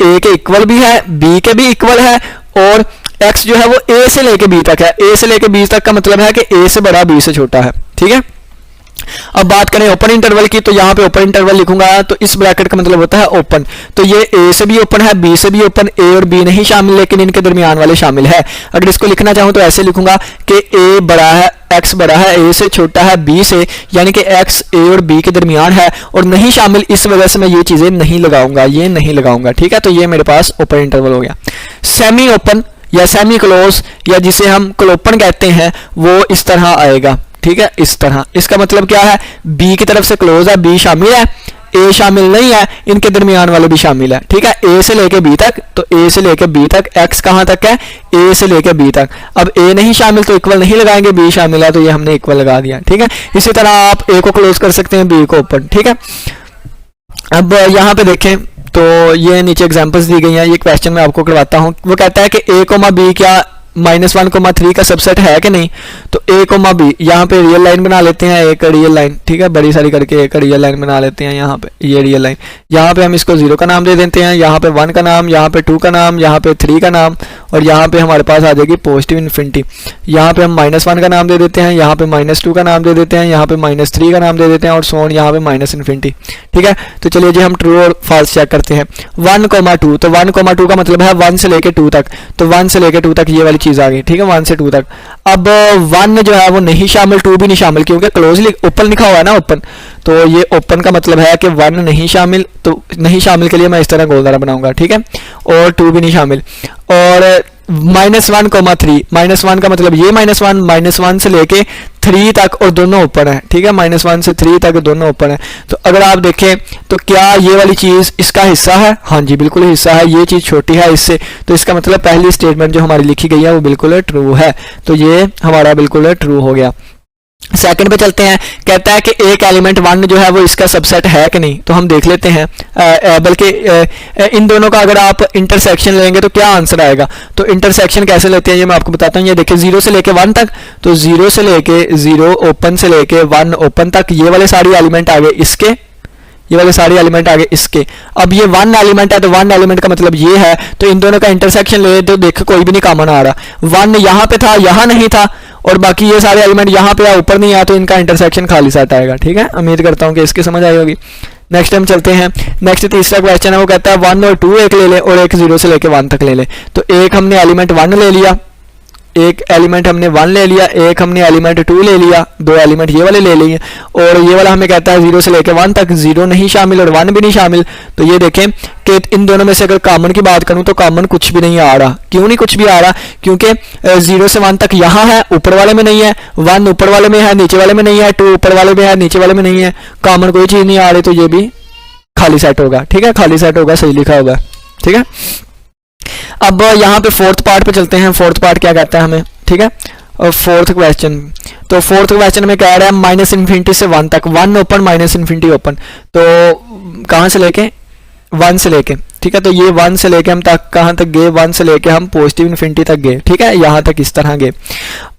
ए के इक्वल भी है, बी के भी इक्वल है, और एक्स जो है वो ए से लेके बी तक है। ए से लेके बी तक का मतलब है कि ए से बड़ा बी से छोटा है, ठीक है। अब बात करें ओपन इंटरवल की, तो यहाँ पे ओपन इंटरवल लिखूंगा तो इस ब्रैकेट का मतलब होता है ओपन। तो ये ए से भी ओपन है, बी से भी ओपन, ए और बी नहीं शामिल, लेकिन इनके दरमियान वाले शामिल है। अगर इसको लिखना चाहूं तो ऐसे लिखूंगा कि ए बड़ा है, एक्स बड़ा है, ए से छोटा है बी से, यानी कि एक्स ए और बी के दरमियान है और नहीं शामिल, इस वजह से मैं ये चीजें नहीं लगाऊंगा, ये नहीं लगाऊंगा, ठीक है। तो ये मेरे पास ओपन इंटरवल हो गया। सेमी ओपन या सेमी क्लोज या जिसे हम क्लोपन कहते हैं वो इस तरह आएगा, ठीक है, इस तरह। इसका मतलब क्या है, बी की तरफ से क्लोज है, बी शामिल है, ए शामिल नहीं है, इनके दरमियान वाले भी शामिल है, ठीक है। ए से लेके बी तक, तो ए से लेके बी तक, एक्स कहां तक है, ए से लेके बी तक। अब ए नहीं शामिल तो इक्वल नहीं लगाएंगे, बी शामिल है तो ये हमने इक्वल लगा दिया, ठीक है। इसी तरह आप ए को क्लोज कर सकते हैं, बी को ओपन, ठीक है। अब यहाँ पे देखें तो ये नीचे एग्जांपल्स दी गई हैं, ये क्वेश्चन मैं आपको करवाता हूँ। वो कहता है कि ए कोमा बी क्या -1, 3 का सबसेट है कि नहीं। तो ए कोमा बी, यहाँ पे रियल लाइन बना लेते हैं, एक रियल लाइन, ठीक है, बड़ी सारी करके एक रियल लाइन बना लेते हैं यहाँ पे, ये रियल लाइन। यहाँ पे हम इसको 0 का नाम दे देते हैं, यहाँ पे 1 का नाम, यहाँ पे 2 का नाम, यहाँ पे 3 का नाम, और यहाँ पे हमारे पास आ जाएगी पॉजिटिव इन्फिनिटी। यहाँ पे हम -1 का नाम दे देते हैं, यहाँ पे -2 का नाम दे देते हैं, यहाँ पे -3 का नाम दे देते हैं, और सो ऑन यहाँ पे माइनस इन्फिनिटी। ठीक है, तो चलिए जी हम ट्रू और फॉल्स चेक करते हैं। 1,2, तो 1,2 का मतलब है 1 से लेके 2 तक, तो 1 से लेके 2 तक ये वाली चीज़ आ गई। ठीक है, 1 से 2 तक। अब 1 जो है वो नहीं शामिल, 2 भी नहीं शामिल, क्योंकि क्लोज ओपन लिखा हुआ है ना, ओपन, तो ये ओपन का मतलब है कि 1 नहीं शामिल, तो नहीं शामिल के लिए मैं इस तरह गोलदारा बनाऊंगा। ठीक है, और 2 भी नहीं शामिल। और -1,3, -1 का मतलब ये -1 से लेके 3 तक, और दोनों ओपन है। ठीक है, -1 से 3 तक दोनों ओपन है। तो अगर आप देखें तो क्या ये वाली चीज़ इसका हिस्सा है? हाँ जी, बिल्कुल हिस्सा है। ये चीज़ छोटी है इससे, तो इसका मतलब पहली स्टेटमेंट जो हमारी लिखी गई है वो बिल्कुल ट्रू है, तो ये हमारा बिल्कुल ट्रू हो गया। सेकंड पे चलते हैं, कहता है कि एक एलिमेंट 1 जो है वो इसका सबसेट है कि नहीं, तो हम देख लेते हैं। बल्कि इन दोनों का अगर आप इंटरसेक्शन लेंगे तो क्या आंसर आएगा, तो इंटरसेक्शन कैसे लेते हैं ये मैं आपको बताता हूँ। ये देखिए 0 से लेके 1 तक, तो 0 से लेके 0 ओपन से लेके 1 ओपन तक, ये वाले सारे एलिमेंट आ गए इसके, ये वाले सारे एलिमेंट आगे इसके। अब ये 1 एलिमेंट है, तो 1 एलिमेंट का मतलब ये है, तो इन दोनों का इंटरसेक्शन ले तो देखो कोई भी नहीं कॉमन आ रहा। 1 यहाँ पे था, यहाँ नहीं था, और बाकी ये सारे एलिमेंट यहाँ पे ऊपर नहीं आया, तो इनका इंटरसेक्शन खाली सेट आएगा। ठीक है, उम्मीद करता हूँ कि इसकी समझ आई होगी। नेक्स्ट हम चलते हैं। नेक्स्ट तीसरा क्वेश्चन है, वो कहता है 1 और 2 एक ले ले, और एक 0 से लेके 1 तक ले ले। तो एक हमने एलिमेंट 1 ले लिया, एक एलिमेंट हमने 1 ले लिया, एक हमने एलिमेंट 2 ले लिया, 2 एलिमेंट ये वाले ले लिए, और ये वाला हमें कहता है 0 से लेकर 1 तक, 0 नहीं शामिल और 1 भी नहीं शामिल। तो ये देखें कि इन दोनों में से अगर कॉमन की बात करूं तो कॉमन कुछ भी नहीं आ रहा। क्यों नहीं कुछ भी आ रहा? क्योंकि 0 से 1 तक यहाँ है, ऊपर वाले में नहीं है, 1 ऊपर वाले में है, नीचे वाले में नहीं है, 2 ऊपर वाले में है, नीचे वाले में नहीं है, कॉमन कोई चीज़ नहीं आ रही, तो ये भी खाली सेट होगा। ठीक है, खाली सेट होगा, सही लिखा होगा। ठीक है, अब यहाँ पे फोर्थ पार्ट पे चलते हैं। फोर्थ पार्ट क्या कहता है हमें? ठीक है, और फोर्थ क्वेश्चन, तो फोर्थ क्वेश्चन में कह रहा है -इन्फिनिटी से 1 तक, 1 ओपन -इन्फिनिटी ओपन, तो कहाँ से लेके? 1 से लेके। ठीक है, तो ये 1 से लेके हम तक कहाँ तक गए? 1 से लेके हम पॉजिटिव इन्फिनिटी तक गए। ठीक है, यहाँ तक इस तरह गए।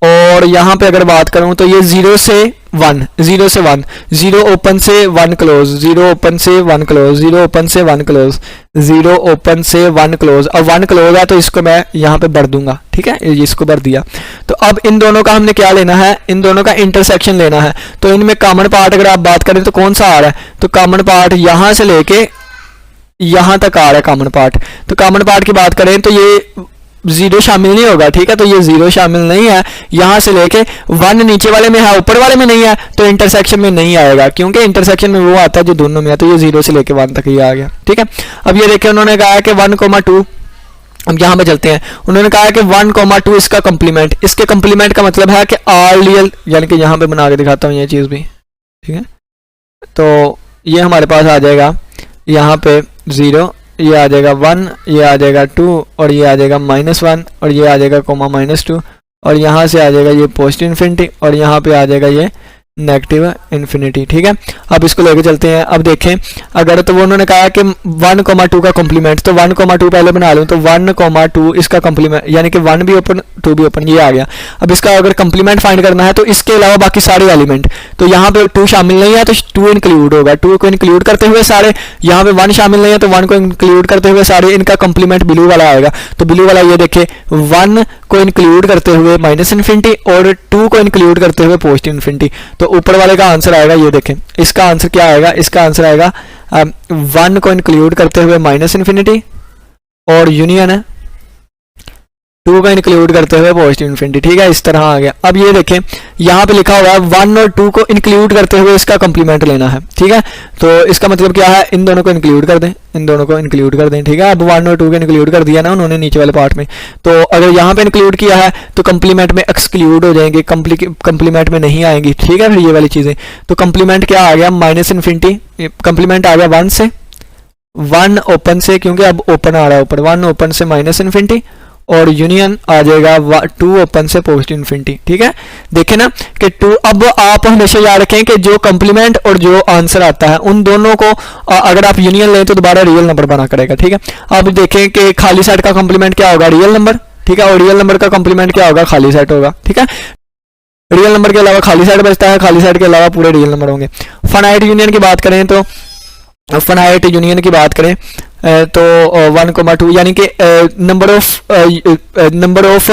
और यहाँ पे अगर बात करूँ तो ये 0 से 1, 0 से 1, 0 ओपन से 1 क्लोज, 0 ओपन से 1 क्लोज, 0 ओपन से 1 क्लोज, 0 ओपन से 1 क्लोज। अब 1 क्लोज है तो इसको मैं यहाँ पे भर दूंगा। ठीक है, इसको भर दिया। तो अब इन दोनों का हमने क्या लेना है? इन दोनों का इंटरसेक्शन लेना है। तो इनमें कॉमन पार्ट अगर आप बात करें तो कौन सा आ रहा है? तो कॉमन पार्ट यहाँ से लेके यहाँ तक आ रहा है कॉमन पार्ट। तो कॉमन पार्ट की बात करें तो ये 0 शामिल नहीं होगा। ठीक है, तो ये 0 शामिल नहीं है। यहाँ से लेके 1 नीचे वाले में है, ऊपर वाले में नहीं है, तो इंटरसेक्शन में नहीं आएगा, क्योंकि इंटरसेक्शन में वो आता है जो दोनों में है। तो ये 0 से लेके 1 तक ये आ गया। ठीक है, अब ये देखिए उन्होंने कहा है कि 1,2, अब यहाँ पे चलते हैं। उन्होंने कहा है कि 1,2 इसका कंप्लीमेंट, इसके कंप्लीमेंट का मतलब है कि आर रियल, यानी कि यहाँ पे बना के दिखाता हूँ ये चीज़ भी। ठीक है, तो ये हमारे पास आ जाएगा यहाँ पे 0, ये आ जाएगा 1, ये आ जाएगा 2, और ये आ जाएगा -1, और ये आ जाएगा -2, और यहाँ से आ जाएगा ये पॉजिटिव इन्फिनिटी, और यहाँ पे आ जाएगा ये नेगेटिव इन्फिनिटी। ठीक है, अब इसको लेके चलते हैं। अब देखें अगर, तो वो उन्होंने कहा कि 1,2 का कॉम्प्लीमेंट, तो 1,2 पहले बना लूँ, तो 1,2 इसका कॉम्प्लीमेंट, यानी कि 1 भी ओपन 2 भी ओपन, ये आ गया। अब इसका अगर कॉम्प्लीमेंट फाइंड करना है तो इसके अलावा बाकी सारे एलिमेंट, तो यहाँ पे 2 शामिल नहीं है तो 2 इंक्लूड होगा, 2 को इंक्लूड करते हुए सारे, यहाँ पे 1 शामिल नहीं है तो 1 को इंक्लूड करते हुए सारे, इनका कॉम्प्लीमेंट ब्लू वाला आएगा। तो ब्लू वाला ये देखे 1 को इंक्लूड करते हुए -इन्फिनिटी और 2 को इंक्लूड करते हुए पॉजिटिव इन्फिनिटी। तो ऊपर वाले का आंसर आएगा, ये देखें इसका आंसर क्या आएगा? इसका आंसर आएगा 1 को इंक्लूड करते हुए -इन्फिनिटी और यूनियन है 2 को इंक्लूड करते हुए पॉजिटिव इन्फिनिटी। ठीक है, इस तरह आ गया। अब ये देखें यहाँ पे लिखा हुआ है 1 और 2 को इंक्लूड करते हुए इसका कंप्लीमेंट लेना है। ठीक है, तो इसका मतलब क्या है? इन दोनों को इंक्लूड कर दें, इन दोनों को इंक्लूड कर दें। ठीक है, अब 1 और 2 को इंक्लूड कर दिया ना उन्होंने नीचे वाले पार्ट में, तो अगर यहाँ पे इंक्लूड किया है तो कंप्लीमेंट में एक्सक्लूड हो जाएंगे, कंप्लीमेंट में नहीं आएंगी। ठीक है, फिर ये वाली चीज़ें, तो कंप्लीमेंट क्या आ गया? -इन्फिनिटी, कंप्लीमेंट आ गया 1 से, 1 ओपन से, क्योंकि अब ओपन आ रहा है ऊपर, 1 ओपन से -इन्फिनिटी, और यूनियन आ जाएगा 2 ओपन से पॉजिटिव इन्फिनिटी। ठीक है, देखें ना कि 2, अब आप हमेशा याद रखें कि जो कंप्लीमेंट और जो आंसर आता है उन दोनों को अगर आप यूनियन लें तो दोबारा रियल नंबर बना करेगा। ठीक है, अब देखें कि खाली सेट का कंप्लीमेंट क्या होगा? Real number. ठीक है, और रियल नंबर का कंप्लीमेंट क्या होगा? खाली सेट होगा। ठीक है, रियल नंबर के अलावा खाली साइड बचता है, खाली साइड के अलावा पूरे रियल नंबर होंगे। फाइनाइट यूनियन की बात करें तो फाइनाइट यूनियन की बात करें तो 1,2 यानी कि नंबर ऑफ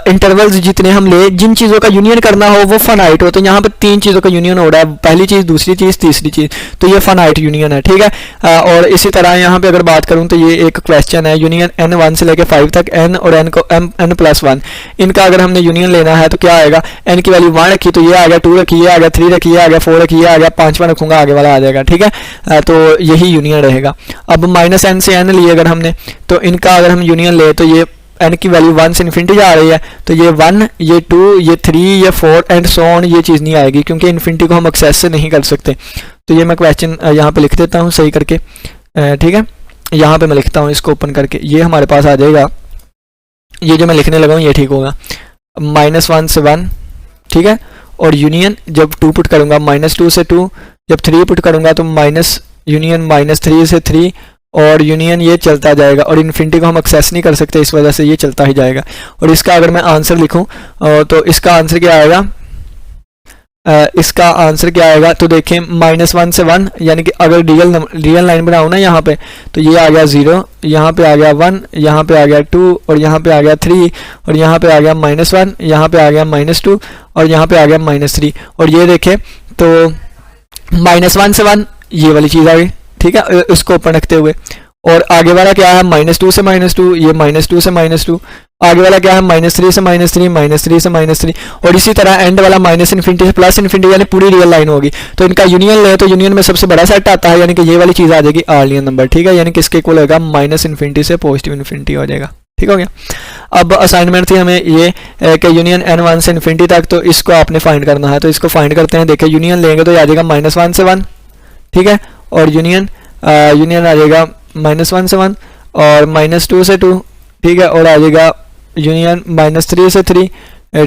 इंटरवल्स जितने हम ले, जिन चीज़ों का यूनियन करना हो वो फाइनाइट हो। तो यहाँ पे 3 चीज़ों का यूनियन हो रहा है, पहली चीज़, दूसरी चीज़, तीसरी चीज़, तो ये फाइनाइट यूनियन है, ठीक है। और इसी तरह यहाँ पे अगर बात करूँ तो ये एक क्वेश्चन है, यूनियन n1 से लेकर 5 तक, n और n को n+1, इनका अगर हमने यूनियन लेना है तो क्या आएगा, n की वैल्यू 1 रखी तो ये आ गया, 2 रखी ये आ गया, 3 रखी ये आ गया, 4 रखी ये आ गया, 5वां रखूंगा आगे वाला आ जाएगा, ठीक है। तो यही यूनियन रहेगा। अब -n से n लिए अगर हमने, तो इनका अगर हम यूनियन ले तो ये n की वैल्यू 1 से इन्फिनिटी जा रही है, तो ये 1, ये 2, ये 3, ये 4 एंड सो ऑन, ये चीज़ नहीं आएगी क्योंकि इन्फिनिटी को हम एक्सेस से नहीं कर सकते। तो ये मैं क्वेश्चन यहाँ पे लिख देता हूँ सही करके, ठीक है। यहाँ पे मैं लिखता हूँ इसको ओपन करके, ये हमारे पास आ जाएगा, ये जो मैं लिखने लगा हूँ ये ठीक होगा, -1 से 1, ठीक है। और यूनियन जब 2 पुट करूँगा -2 से 2, जब 3 पुट करूँगा तो यूनियन -3 से 3, और यूनियन ये चलता जाएगा, और इन्फिनिटी को हम एक्सेस नहीं कर सकते, इस वजह से ये चलता ही जाएगा। और इसका अगर मैं आंसर लिखूं तो इसका आंसर क्या आएगा, इसका आंसर क्या आएगा, तो देखें -1 से 1, यानी कि अगर रियल लाइन बनाऊँ ना यहाँ पे, तो ये आ गया 0, यहाँ पे आ गया 1, यहाँ पे आ गया 2, और यहाँ पे आ गया 3, और यहाँ पे आ गया -1, यहाँ पे आ गया -2, और यहाँ पे आ गया -3। और ये देखें तो -1 से 1 ये वाली चीज़ आ गई, ठीक है, इसको ओपन रखते हुए। और आगे वाला क्या है, -2 से -2, ये -2 से -2, आगे वाला क्या है, -3 से -3, -3 से -3, और इसी तरह एंड वाला -∞ से +∞, यानी पूरी रियल लाइन होगी। तो इनका यूनियन ले तो यूनियन में सबसे बड़ा सेट आता है, यानी कि ये वाली चीज़ आ जाएगी आर्लियन नंबर, ठीक है, यानी कि इसके इक्वल होगा -∞ से +∞ हो जाएगा, ठीक हो गया। अब असाइनमेंट थी हमें ये कि यूनियन n1 से इन्फिनिटी तक, तो इसको आपने फाइंड करना है। तो इसको फाइंड करते हैं, देखिए यूनियन लेंगे तो ये आ जाएगा -1 से 1, ठीक है, और यूनियन आ जाएगा -1 से 1 और -2 से 2, ठीक है, और आ जाएगा यूनियन -3 से 3,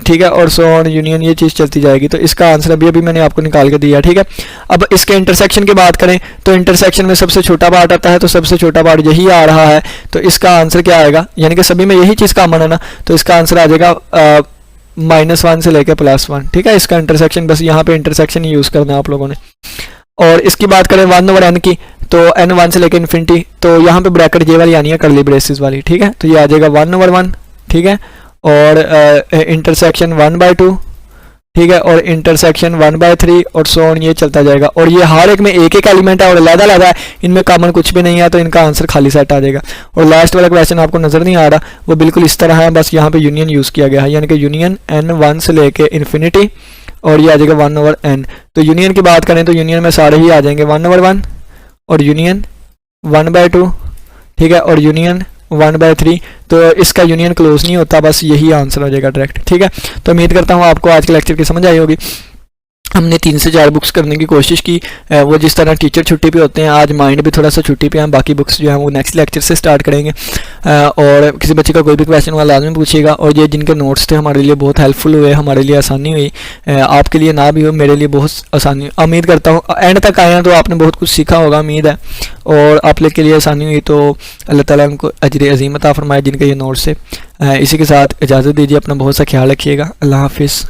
ठीक है, और सो ऑन यूनियन, ये चीज़ चलती जाएगी। तो इसका आंसर अभी मैंने आपको निकाल के दिया, ठीक है। अब इसके इंटरसेक्शन की बात करें तो इंटरसेक्शन में सबसे छोटा पार्ट आता है, तो सबसे छोटा पार्ट यही आ रहा है, तो इसका आंसर क्या आएगा, यानी कि सभी में यही चीज़ कॉमन है ना, तो इसका आंसर आ जाएगा -1 से लेकर +1, ठीक है। इसका इंटरसेक्शन, बस यहाँ पे इंटरसेक्शन ही यूज़ करना है आप लोगों ने। और इसकी बात करें 1/n की, तो n1 से लेकर इन्फिनिटी, तो यहाँ पे ब्रैकेट ये वाली आनी है, कर्ली ब्रेसेस वाली, ठीक है। तो ये आ जाएगा 1/1, ठीक है, और इंटरसेक्शन 1/2, ठीक है, और इंटरसेक्शन 1/3, और सो ऑन, ये चलता जाएगा। और ये हर एक में एक एक एलिमेंट है और अलग-अलग है, इनमें कॉमन कुछ भी नहीं है, तो इनका आंसर खाली सेट आ जाएगा। और लास्ट वाला क्वेश्चन आपको नजर नहीं आ रहा, वो बिल्कुल इस तरह है, बस यहाँ पे यूनियन यूज़ किया गया है, यानी कि यूनियन n1 से लेके इन्फिनिटी, और ये आ जाएगा 1/n। तो यूनियन की बात करें तो यूनियन में सारे ही आ जाएंगे 1/1, और यूनियन 1/2, ठीक है, और यूनियन 1/3। तो इसका यूनियन क्लोज नहीं होता, बस यही आंसर हो जाएगा डायरेक्ट, ठीक है। तो उम्मीद करता हूँ आपको आज के लेक्चर की समझ आई होगी। हमने 3 से 4 बुक्स करने की कोशिश की, वो जिस तरह टीचर छुट्टी पे होते हैं, आज माइंड भी थोड़ा सा छुट्टी पे है, बाकी बुक्स जो है वो नेक्स्ट लेक्चर से स्टार्ट करेंगे। और किसी बच्चे का कोई भी क्वेश्चन हुआ लाजमी पूछिएगा, और ये जिनके नोट्स थे हमारे लिए बहुत हेल्पफुल हुए, हमारे लिए आसानी हुई, आपके लिए ना भी हो, मेरे लिए बहुत आसानी, उम्मीद करता हूँ एंड तक आए हैं तो आपने बहुत कुछ सीखा होगा, उम्मीद है, और आप लोग के लिए आसानी हुई। तो अल्लाह ताला उनको अजर अज़ीम अता फरमाए जिनके ये नोट्स से। इसी के साथ इजाज़त दीजिए, अपना बहुत सा ख्याल रखिएगा, अल्लाह हाफिज़।